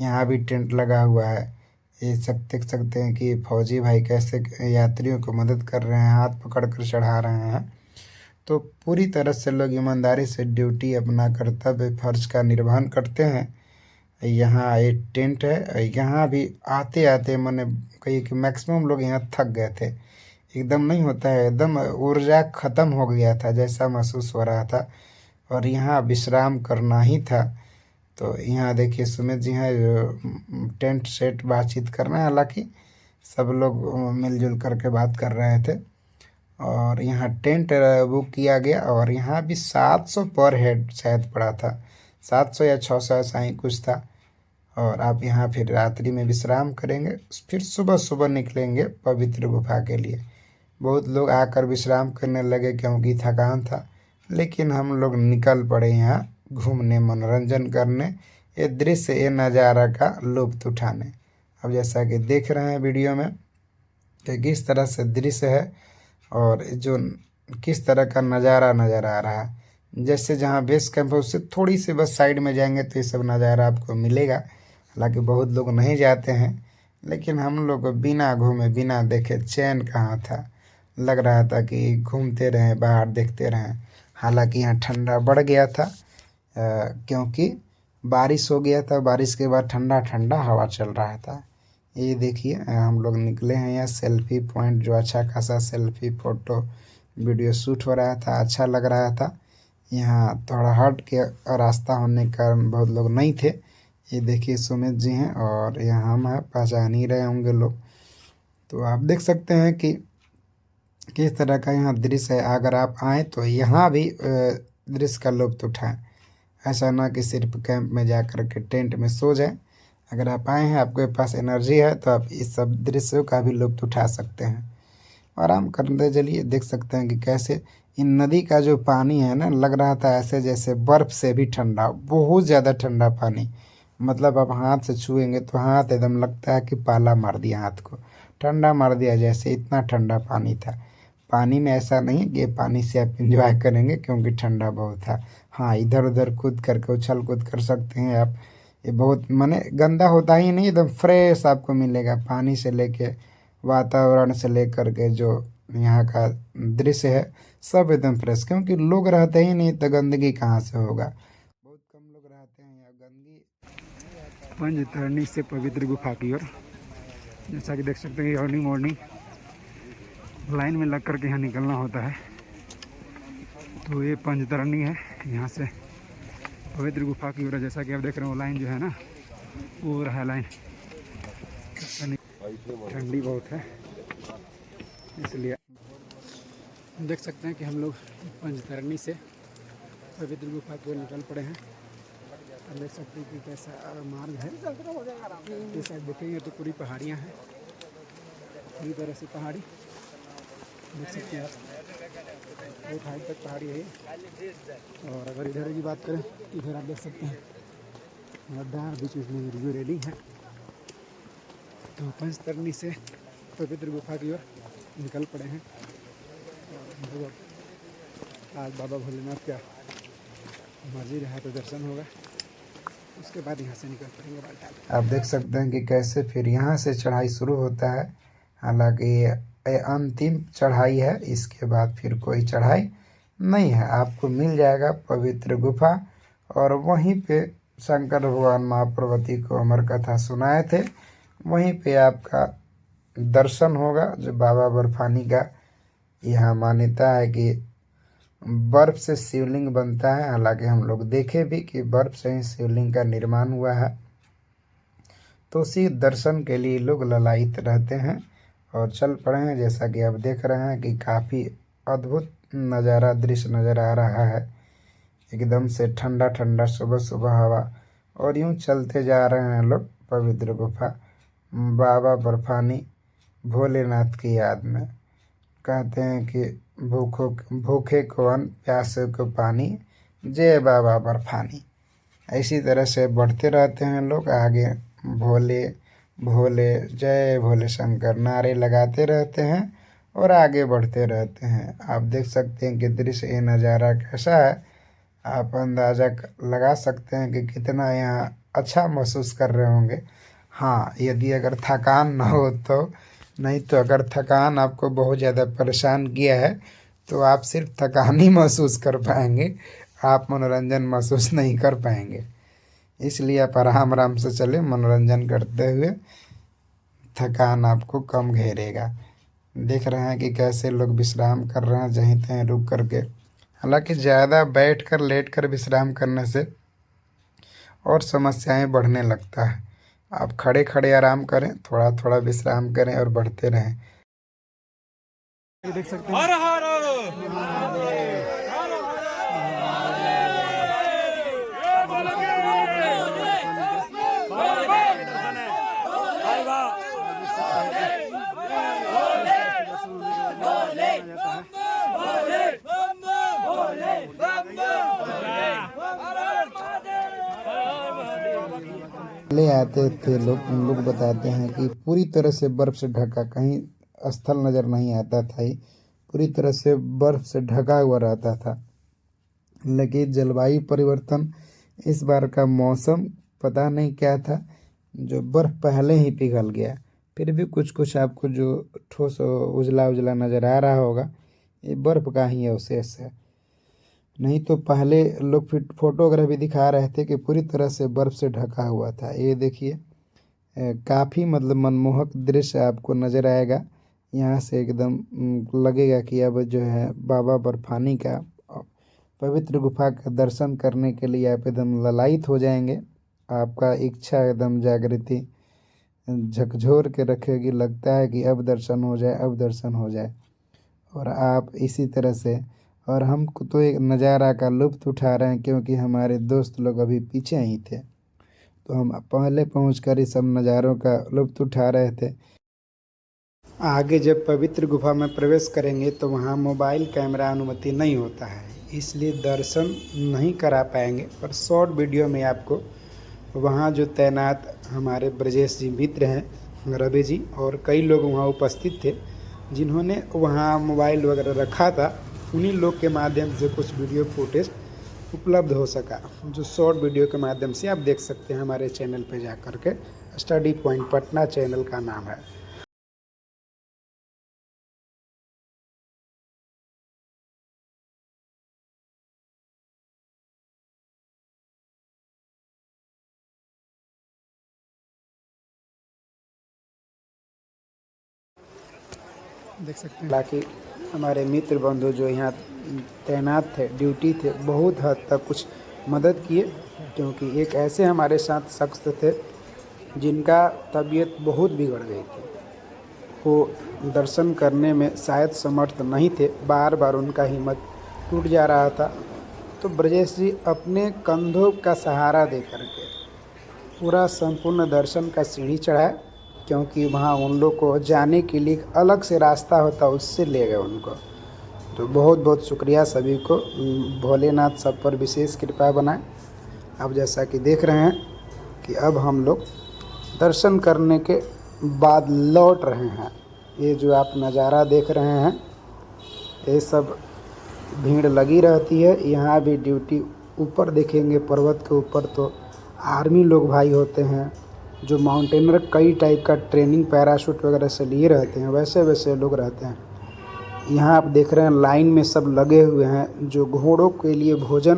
यहाँ भी टेंट लगा हुआ है। ये सब देख सकते हैं कि फौजी भाई कैसे यात्रियों को मदद कर रहे हैं, हाथ पकड़ कर चढ़ा रहे हैं। तो पूरी तरह से लोग ईमानदारी से ड्यूटी, अपना कर्तव्य फर्ज का निर्वहन करते हैं। यहाँ एक टेंट है, यहाँ भी आते आते मैंने कही कि मैक्सिमम लोग यहाँ थक गए थे, एकदम नहीं होता है, एकदम ऊर्जा ख़त्म हो गया था जैसा महसूस हो रहा था, और यहाँ विश्राम करना ही था। तो यहाँ देखिए सुमित जी हैं जो टेंट सेट बातचीत कर रहे हैं, हालांकि सब लोग मिलजुल करके बात कर रहे थे। और यहाँ टेंट बुक किया गया, और यहाँ भी 700 पर हेड शायद पड़ा था, 700 या 600 ऐसा ही कुछ था। और आप यहाँ फिर रात्रि में विश्राम करेंगे, फिर सुबह सुबह निकलेंगे पवित्र गुफा के लिए। बहुत लोग आकर विश्राम करने लगे क्योंकि थकान था, लेकिन हम लोग निकल पड़े यहाँ घूमने, मनोरंजन करने, ये दृश्य, ये नज़ारा का लुत्फ़ उठाने। अब जैसा कि देख रहे हैं वीडियो में कि किस तरह से दृश्य है, और जो किस तरह का नज़ारा नज़र आ रहा है। जैसे जहाँ बेस कैंप है उससे थोड़ी सी बस साइड में जाएंगे तो ये सब नज़ारा आपको मिलेगा। हालांकि बहुत लोग नहीं जाते हैं, लेकिन हम लोग को बिना घूमे बिना देखे चैन कहाँ था, लग रहा था कि घूमते रहें, बाहर देखते रहें। हालांकि यहाँ ठंडा बढ़ गया था, क्योंकि बारिश हो गया था, बारिश के बाद ठंडा ठंडा हवा चल रहा था। ये देखिए हम लोग निकले हैं यहाँ सेल्फी पॉइंट, जो अच्छा खासा सेल्फी फ़ोटो वीडियो शूट हो रहा था, अच्छा लग रहा था। यहाँ थोड़ा हट के रास्ता होने के कारण बहुत लोग नहीं थे। ये देखिए सुमित जी हैं, और यहाँ हम हैं, पहचान ही रहे होंगे लोग। तो आप देख सकते हैं कि किस तरह का यहाँ दृश्य है। अगर आप आएँ तो यहाँ भी दृश्य का लुत्फ़ उठाएँ, ऐसा ना कि सिर्फ कैंप में जा कर के टेंट में सो जाएं। अगर आप आए हैं, आपके पास एनर्जी है, तो आप इस सब दृश्यों का भी लुत्फ़ उठा सकते हैं। आराम करते चलिए, देख सकते हैं कि कैसे इन नदी का जो पानी है ना, लग रहा था ऐसे जैसे बर्फ़ से भी ठंडा, बहुत ज़्यादा ठंडा पानी। मतलब आप हाथ से छुएंगे तो हाथ एकदम लगता है कि पाला मार दिया, हाथ को ठंडा मार दिया जैसे, इतना ठंडा पानी था। पानी में ऐसा नहीं है कि पानी से आप इंजॉय करेंगे क्योंकि ठंडा बहुत था। हाँ, इधर उधर कूद करके उछल कूद कर सकते हैं आप। ये बहुत माने गंदा होता ही नहीं, एकदम फ्रेश आपको मिलेगा, पानी से लेके वातावरण से लेकर के जो यहाँ का दृश्य है सब एकदम फ्रेश, क्योंकि लोग रहते ही नहीं तो गंदगी कहाँ से होगा, बहुत कम लोग रहते हैं यहाँ, गंदगी। पंजतरणी से पवित्र गुफा की ओर, जैसा कि देख सकते हैं अर्ली मॉर्निंग लाइन में लग करके यहाँ निकलना होता है। तो ये पंजतरणी है, यहाँ से पवित्र गुफा की ओर, जैसा कि आप देख रहे हो लाइन जो है ना, वो रहा लाइन। ठंडी बहुत है, इसलिए देख सकते हैं कि हम लोग पंजतरणी से पवित्र गुफा की ओर निकल पड़े हैं। आप देख सकते हैं कि कैसा मार्ग है। ये साइड देखेंगे तो पूरी पहाड़ियाँ हैं, पूरी तरह से पहाड़ी देख सकते हैं आप, बहुत हाइट तक पहाड़ी है ये। और अगर इधर की बात करें तो इधर आप देख सकते हैं गद्दार बीच में रिव्यू रेलिंग है। तो पंजतरणी से पवित्र गुफा की ओर निकल पड़े हैं। आज बाबा भोलेनाथ का मर्जी रहा तो दर्शन होगा, उसके बाद यहाँ से निकल पड़ेंगे बालटाल। आप देख सकते हैं कि कैसे फिर यहाँ से चढ़ाई शुरू होता है। हालांकि ये अंतिम चढ़ाई है, इसके बाद फिर कोई चढ़ाई नहीं है। आपको मिल जाएगा पवित्र गुफा, और वहीं पे शंकर भगवान माँ पार्वती को अमर कथा सुनाए थे, वहीं पे आपका दर्शन होगा। जो बाबा बर्फानी का यहाँ मान्यता है कि बर्फ से शिवलिंग बनता है। हालांकि हम लोग देखे भी कि बर्फ से ही शिवलिंग का निर्माण हुआ है। तो उसी दर्शन के लिए लोग ललायित रहते हैं और चल पड़े हैं। जैसा कि आप देख रहे हैं कि काफ़ी अद्भुत नज़ारा दृश्य नज़र आ रहा है। एकदम से ठंडा ठंडा सुबह सुबह हवा, और यूं चलते जा रहे हैं लोग पवित्र गुफा बाबा बर्फानी भोलेनाथ की याद में। कहते हैं कि भूखे को अन्न, प्यासे को पानी, जय बाबा बर्फानी। इसी तरह से बढ़ते रहते हैं लोग आगे। भोले भोले जय भोले शंकर नारे लगाते रहते हैं और आगे बढ़ते रहते हैं। आप देख सकते हैं कि दृश्य ये नज़ारा कैसा है। आप अंदाज़ा लगा सकते हैं कि कितना यहाँ अच्छा महसूस कर रहे होंगे। हाँ, यदि अगर थकान ना हो तो, नहीं तो अगर थकान आपको बहुत ज़्यादा परेशान किया है तो आप सिर्फ थकान ही महसूस कर पाएंगे, आप मनोरंजन महसूस नहीं कर पाएंगे। इसलिए आप आराम आराम से चलें, मनोरंजन करते हुए थकान आपको कम घेरेगा। देख रहे हैं कि कैसे लोग विश्राम कर रहे हैं जहीं तहीं रुक करके। हालांकि ज़्यादा बैठ कर लेट कर विश्राम करने से और समस्याएं बढ़ने लगता है। आप खड़े खड़े आराम करें, थोड़ा थोड़ा विश्राम करें और बढ़ते रहें। ये देख सकते हैं ले आते थे लोग, उन लोग बताते हैं कि पूरी तरह से बर्फ़ से ढका, कहीं स्थल नज़र नहीं आता था। ये पूरी तरह से बर्फ़ से ढका हुआ रहता था। लेकिन जलवायु परिवर्तन, इस बार का मौसम पता नहीं क्या था, जो बर्फ़ पहले ही पिघल गया। फिर भी कुछ कुछ आपको जो ठोस उजला उजला नज़र आ रहा होगा, ये बर्फ़ का ही अवशेष है। नहीं तो पहले लोग फिर फोटो वगैरह भी दिखा रहे थे कि पूरी तरह से बर्फ़ से ढका हुआ था। ये देखिए, काफ़ी मतलब मनमोहक दृश्य आपको नज़र आएगा। यहाँ से एकदम लगेगा कि अब जो है बाबा बर्फानी का पवित्र गुफा का दर्शन करने के लिए आप एकदम ललायित हो जाएंगे। आपका इच्छा एकदम जागृति झकझोर के रखेगी। लगता है कि अब दर्शन हो जाए, अब दर्शन हो जाए। और आप इसी तरह से, और हम तो एक नज़ारा का लुत्फ़ उठा रहे हैं क्योंकि हमारे दोस्त लोग अभी पीछे ही थे, तो हम पहले पहुंचकर इस सब नज़ारों का लुत्फ़ उठा रहे थे। आगे जब पवित्र गुफा में प्रवेश करेंगे तो वहां मोबाइल कैमरा अनुमति नहीं होता है, इसलिए दर्शन नहीं करा पाएंगे। पर शॉर्ट वीडियो में आपको वहां जो तैनात हमारे ब्रजेश जी मित्र हैं, रवि जी, और कई लोग वहां उपस्थित थे जिन्होंने वहां मोबाइल वगैरह रखा था, उन्हीं लोग के माध्यम से कुछ वीडियो फुटेज उपलब्ध हो सका, जो शॉर्ट वीडियो के माध्यम से आप देख सकते हैं हमारे चैनल पे जा कर के। स्टडी पॉइंट पटना चैनल का नाम है। देख सकते हैं। हालांकि हमारे मित्र बंधु जो यहाँ तैनात थे, ड्यूटी थे, बहुत हद तक कुछ मदद किए, क्योंकि एक ऐसे हमारे साथ शख्स थे जिनका तबीयत बहुत बिगड़ गई थी। वो दर्शन करने में शायद समर्थ नहीं थे, बार बार उनका हिम्मत टूट जा रहा था। तो ब्रजेश जी अपने कंधों का सहारा दे करके पूरा संपूर्ण दर्शन का सीढ़ी चढ़ाए, क्योंकि वहाँ उन लोग को जाने के लिए अलग से रास्ता होता, उससे ले गए उनको। तो बहुत बहुत शुक्रिया सभी को। भोलेनाथ सब पर विशेष कृपा बनाए। अब जैसा कि देख रहे हैं कि अब हम लोग दर्शन करने के बाद लौट रहे हैं। ये जो आप नज़ारा देख रहे हैं ये सब भीड़ लगी रहती है। यहाँ भी ड्यूटी ऊपर देखेंगे पर्वत के ऊपर तो आर्मी लोग भाई होते हैं, जो माउंटेनर कई टाइप का ट्रेनिंग पैराशूट वगैरह से लिए रहते हैं, वैसे वैसे लोग रहते हैं। यहाँ आप देख रहे हैं लाइन में सब लगे हुए हैं। जो घोड़ों के लिए भोजन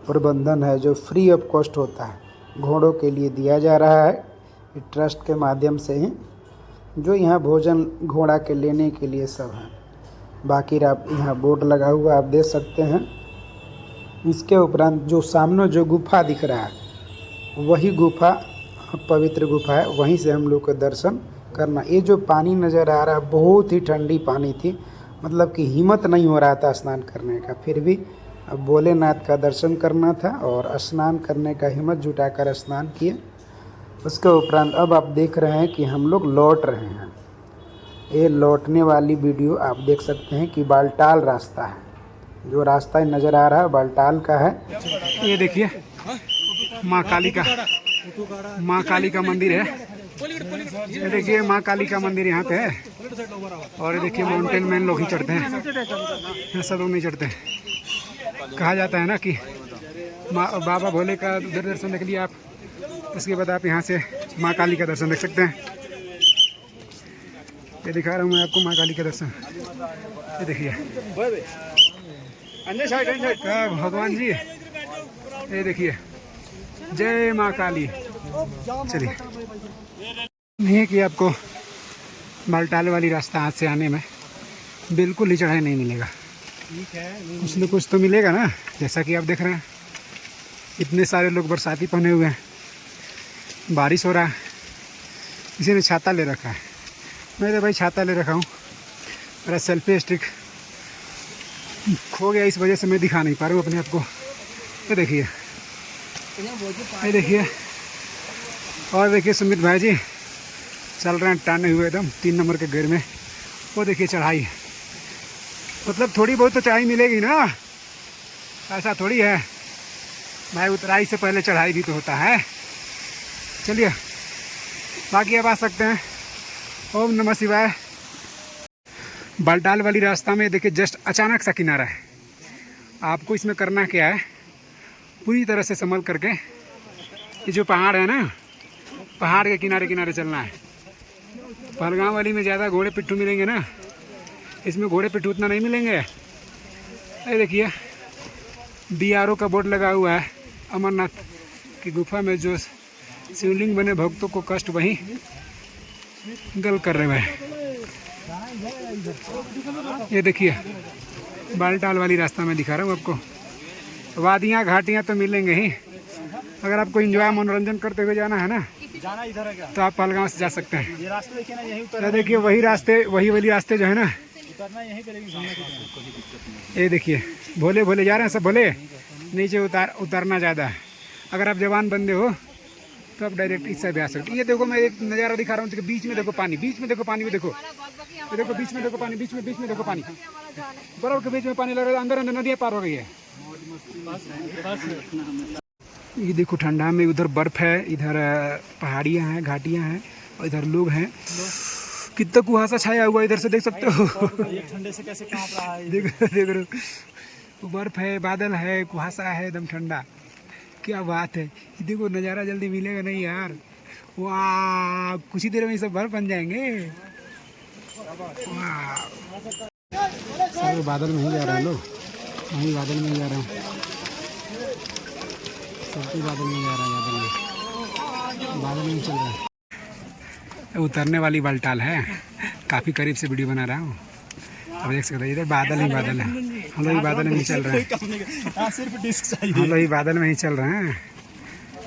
प्रबंधन है जो फ्री ऑफ कॉस्ट होता है, घोड़ों के लिए दिया जा रहा है ट्रस्ट के माध्यम से ही। जो यहाँ भोजन घोड़ा के लेने के लिए सब है। बाकी आप यहाँ बोर्ड लगा हुआ आप देख सकते हैं। इसके उपरांत जो सामने जो गुफा दिख रहा है वही गुफा पवित्र गुफा है, वहीं से हम लोग को दर्शन करना। ये जो पानी नज़र आ रहा है बहुत ही ठंडी पानी थी, मतलब कि हिम्मत नहीं हो रहा था स्नान करने का, फिर भी भोलेनाथ का दर्शन करना था और स्नान करने का हिम्मत जुटाकर स्नान किए। उसके उपरांत अब आप देख रहे हैं कि हम लोग लौट रहे हैं। ये लौटने वाली वीडियो आप देख सकते हैं कि बालटाल रास्ता है, जो रास्ता नज़र आ रहा है बालटाल का है। ये देखिए माँ काली का मंदिर है। ये देखिए माँ काली का मंदिर यहाँ पे है। और ये देखिए माउंटेन मैन लोग ही चढ़ते हैं, यहाँ सब लोग नहीं चढ़ते हैं। कहा जाता है ना कि बाबा भोले का उधर दर्शन देख लिया आप, उसके बाद आप यहाँ से माँ काली का दर्शन देख सकते हैं। ये दिखा रहा हूँ मैं आपको माँ काली का दर्शन। ये देखिए भगवान जी, ये देखिए जय माँ काली। चलिए नहीं कि आपको बालटाल वाली रास्ता हाथ से आने में बिल्कुल ही चढ़ाई नहीं मिलेगा, कुछ न कुछ तो मिलेगा ना। जैसा कि आप देख रहे हैं इतने सारे लोग बरसाती पहने हुए हैं, बारिश हो रहा है, किसी ने छाता ले रखा है। मैं तो भाई छाता ले रखा हूँ, मेरा सेल्फी स्टिक खो गया, इस वजह से मैं दिखा नहीं पा रहा हूँ अपने आप को। ये देखिए, ये देखिए, और देखिए सुमित भाई जी चल रहे हैं टाने हुए एकदम 3 नंबर के गेयर में। वो देखिए चढ़ाई, मतलब थोड़ी बहुत तो चढ़ाई मिलेगी ना, ऐसा थोड़ी है भाई, उतराई से पहले चढ़ाई भी तो होता है। चलिए बाकी अब आ सकते हैं। ओम नमः शिवाय। बालटाल वाली रास्ता में देखिए जस्ट अचानक सा किनारा है। आपको इसमें करना क्या है, पूरी तरह से संभल करके ये जो पहाड़ है ना, पहाड़ के किनारे किनारे चलना है। पहलगाम वाली में ज़्यादा घोड़े पिट्ठू मिलेंगे ना, इसमें घोड़े पिट्ठू उतना नहीं मिलेंगे। ये देखिए BRO का बोर्ड लगा हुआ है। अमरनाथ की गुफा में जो शिवलिंग बने भक्तों को कष्ट वहीं गल कर रहे हैं। ये देखिए बालटाल वाली रास्ता में दिखा रहा हूँ आपको। वादियाँ घाटियाँ तो मिलेंगे ही, अगर आपको एंजॉय मनोरंजन करते हुए जाना है ना, जाना इधर है क्या, तो आप पहलगाम से जा सकते हैं। ये रास्ते देखिए ना, यहीं उतरना। देखिए वही रास्ते, वही वाली रास्ते जो है ना, उतरना यहीं पे, लेकिन ये देखिए भोले भोले जा रहे हैं सब, भोले नीचे उतरना ज़्यादा है। अगर आप जवान बंदे हो तो आप डायरेक्ट इस साइड आ सकते। ये देखो मैं एक नज़ारा दिखा रहा हूँ, बीच में देखो पानी, बीच में देखो पानी, भी देखो, ये देखो बीच में देखो पानी, बीच में देखो पानी, बर्फ के बीच में पानी लग रहा है, अंदर अंदर नदियाँ पार हो गई है। ये देखो ठंडा में उधर बर्फ है, इधर पहाड़ियाँ हैं, घाटियाँ हैं, और इधर लोग हैं। कितना कुहासा छाया हुआ इधर से देख सकते हो। ठंडे से कैसे कांप रहा है, देख रहे, बर्फ है, बादल है, कुहासा है, एकदम ठंडा। क्या बात है, देखो नज़ारा जल्दी मिलेगा नहीं यार। वाह, कुछ ही देर में ये सब बर्फ बन जाएंगे। वाह, सब बादल में ही जा रहे हैं लोग, वहीं बादल में ही जा रहे हैं, सबके बादल में जा रहा है, बादल में चल रहा है। उतरने वाली बालटाल है, काफ़ी करीब से वीडियो बना रहा हूँ। अब देख सकते हैं इधर बादल ही बादल है, हम लोग ही बादल में ही चल रहे हैं, सिर्फ डिस्क चाहिए, हम लोग ही बादल में ही चल रहे हैं।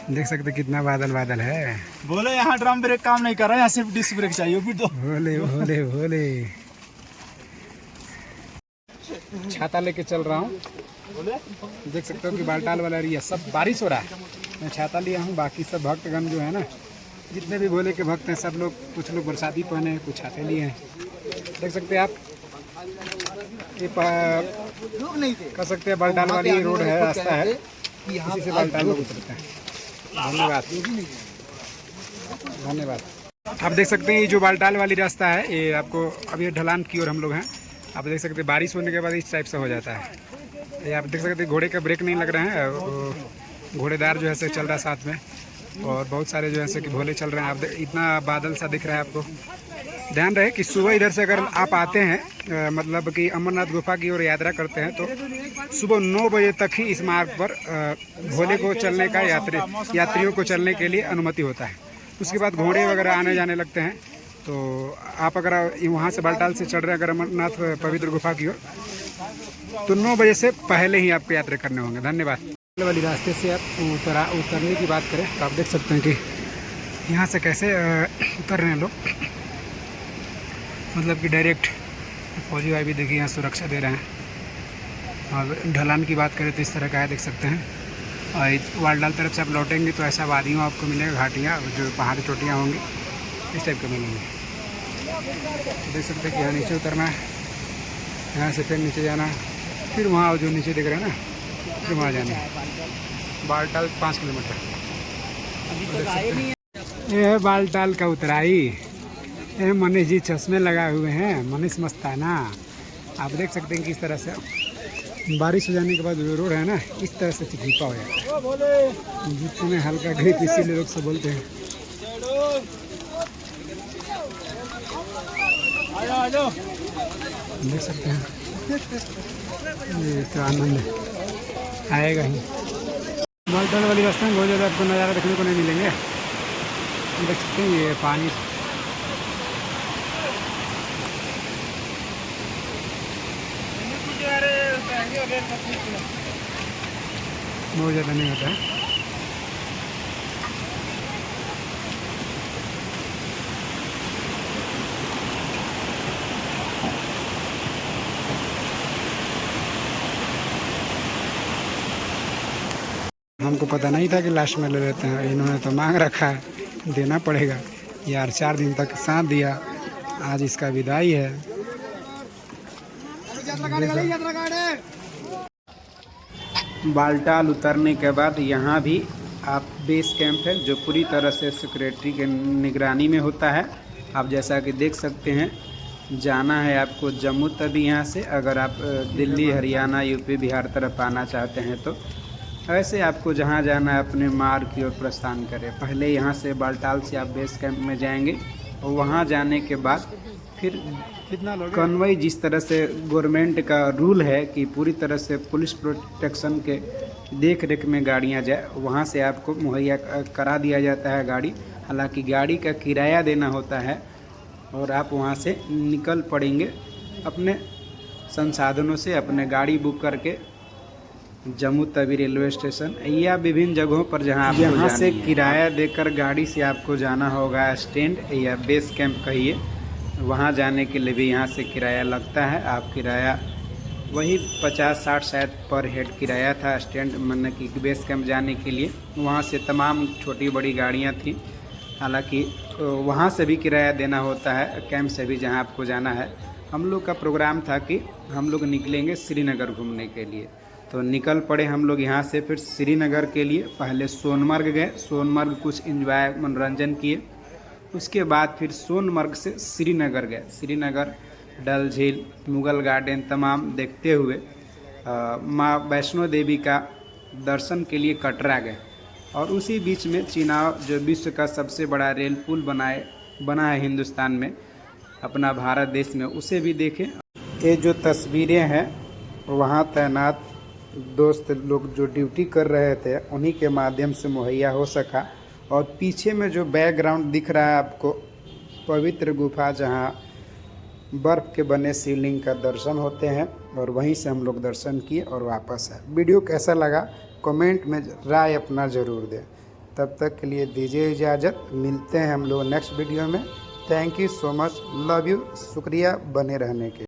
देख सकते हैं कितना बादल बादल है। बोले यहाँ ड्रम ब्रेक काम नहीं कर रहा है, यहाँ सिर्फ डिस्क ब्रेक चाहिए। फिर तो भोले भोले भोले। छाता लेके चल रहा हूँ, देख सकते हो कि बालटाल वाला एरिया सब बारिश हो रहा है, मैं छाता लिया हूँ। बाकी सब भक्तगण जो है ना, जितने भी भोले के भक्त हैं, सब लोग, कुछ लोग बरसाती पहने हैं, कुछ छाते लिए हैं। देख सकते हैं आप, ये कह सकते हैं बालटाल वाली रोड है, रास्ता है, इसी से बालटाल लोग उतरते हैं। धन्यवाद, धन्यवाद। आप देख सकते हैं ये जो बालटाल वाली रास्ता है, ये आपको अभी ढलान की ओर हम लोग हैं। आप देख सकते हैं बारिश होने के बाद इस टाइप से हो जाता है। ये आप देख सकते हैं घोड़े का ब्रेक नहीं लग रहा है, घोड़ेदार जो है से चल रहा है साथ में, और बहुत सारे जो है से कि भोले चल रहे हैं। आप इतना बादल सा दिख रहा है आपको। ध्यान रहे कि सुबह इधर से अगर आप आते हैं मतलब कि अमरनाथ गुफा की ओर यात्रा करते हैं, तो सुबह 9 बजे तक ही इस मार्ग पर भोले को चलने का यात्रियों को चलने के लिए अनुमति होता है। उसके बाद घोड़े वगैरह आने जाने लगते हैं। तो आप अगर वहाँ से बालटाल से चढ़ रहे हैं अगर अमरनाथ पवित्र गुफा की ओर, तो 9 बजे से पहले ही आपको यात्रा करने होंगे। धन्यवाद। वाली रास्ते से आप उतरने की बात करें तो आप देख सकते हैं कि यहाँ से कैसे उतर रहे हैं लोग, मतलब कि डायरेक्ट फौजी भाई भी देखिए यहाँ सुरक्षा दे रहे हैं। और ढलान की बात करें तो इस तरह का है, देख सकते हैं। और वालडाल तरफ से आप लौटेंगे तो ऐसा वादियों आपको मिलेगा, घाटियाँ जो पहाड़ी चोटियाँ होंगी इस टाइप के मिलेंगे। तो देख सकते हैं कि यहाँ नीचे उतरना है, यहाँ से फिर नीचे जाना है, फिर वहाँ जो नीचे दिख रहा है ना, फिर वहाँ जाना है। बालटाल 5 किलोमीटर। ये है बालटाल का उतराई। ये मनीष जी चश्मे लगाए हुए हैं, मनीष मस्ताना। आप देख सकते हैं कि इस तरह से बारिश हो जाने के बाद जो रोड है ना, इस तरह से चिपचिपा हो जाता है, जितने हल्का ग्रिप, इसीलिए लोग सब बोलते हैं। देख सकते हैं ये तो आनंद आएगा ही। बालटाल वाली रास्ते में बहुत ज़्यादा आपको नज़ारा देखने को नहीं मिलेंगे। देख सकते हैं ये पानी बहुत ज़्यादा नहीं होता है। हमको पता नहीं था कि लास्ट में ले लेते हैं, इन्होंने तो मांग रखा है, देना पड़ेगा यार। 4 दिन तक साथ दिया, आज इसका विदाई है। बालटाल उतरने के बाद यहाँ भी आप बेस कैंप है जो पूरी तरह से सेक्रेटरी के निगरानी में होता है। आप जैसा कि देख सकते हैं, जाना है आपको जम्मू तभी यहाँ से, अगर आप दिल्ली, हरियाणा, यूपी, बिहार तरफ आना चाहते हैं तो ऐसे आपको जहाँ जाना है अपने मार्ग की ओर प्रस्थान करें। पहले यहाँ से बालटाल से आप बेस कैंप में जाएंगे और वहाँ जाने के बाद फिर कन्वॉय, जिस तरह से गवर्नमेंट का रूल है कि पूरी तरह से पुलिस प्रोटेक्शन के देख रेख में गाड़ियाँ जाए, वहाँ से आपको मुहैया करा दिया जाता है गाड़ी। हालांकि गाड़ी का किराया देना होता है और आप वहाँ से निकल पड़ेंगे अपने संसाधनों से, अपने गाड़ी बुक करके जम्मू तवी रेलवे स्टेशन या विभिन्न जगहों पर जहां आपको यहाँ से किराया देकर गाड़ी से आपको जाना होगा स्टैंड या बेस कैंप कहिए, वहां जाने के लिए भी यहाँ से किराया लगता है। आप किराया वही 50-60 शायद पर हेड किराया था स्टैंड मतलब कि बेस कैंप जाने के लिए। वहाँ से तमाम छोटी बड़ी गाड़ियाँ थी, हालांकि वहाँ से भी किराया देना होता है, कैंप से भी जहाँ आपको जाना है। हम लोग का प्रोग्राम था कि हम लोग निकलेंगे श्रीनगर घूमने के लिए, तो निकल पड़े हम लोग यहाँ से फिर श्रीनगर के लिए। पहले सोनमर्ग गए, सोनमर्ग कुछ एंजॉय मनोरंजन किए, उसके बाद फिर सोनमर्ग से श्रीनगर गए। श्रीनगर डल झील, मुगल गार्डन तमाम देखते हुए माँ वैष्णो देवी का दर्शन के लिए कटरा गए। और उसी बीच में चिनाव, जो विश्व का सबसे बड़ा रेल पुल बना है हिंदुस्तान में, अपना भारत देश में, उसे भी देखें। ये जो तस्वीरें हैं वहाँ तैनात दोस्त लोग जो ड्यूटी कर रहे थे उन्हीं के माध्यम से मुहैया हो सका। और पीछे में जो बैकग्राउंड दिख रहा है आपको, पवित्र गुफा जहाँ बर्फ़ के बने शिवलिंग का दर्शन होते हैं, और वहीं से हम लोग दर्शन किए और वापस आए। वीडियो कैसा लगा कमेंट में राय अपना ज़रूर दें। तब तक के लिए दीजिए इजाज़त, मिलते हैं हम लोग नेक्स्ट वीडियो में। Thank you so much, love you, शुक्रिया बने रहने के।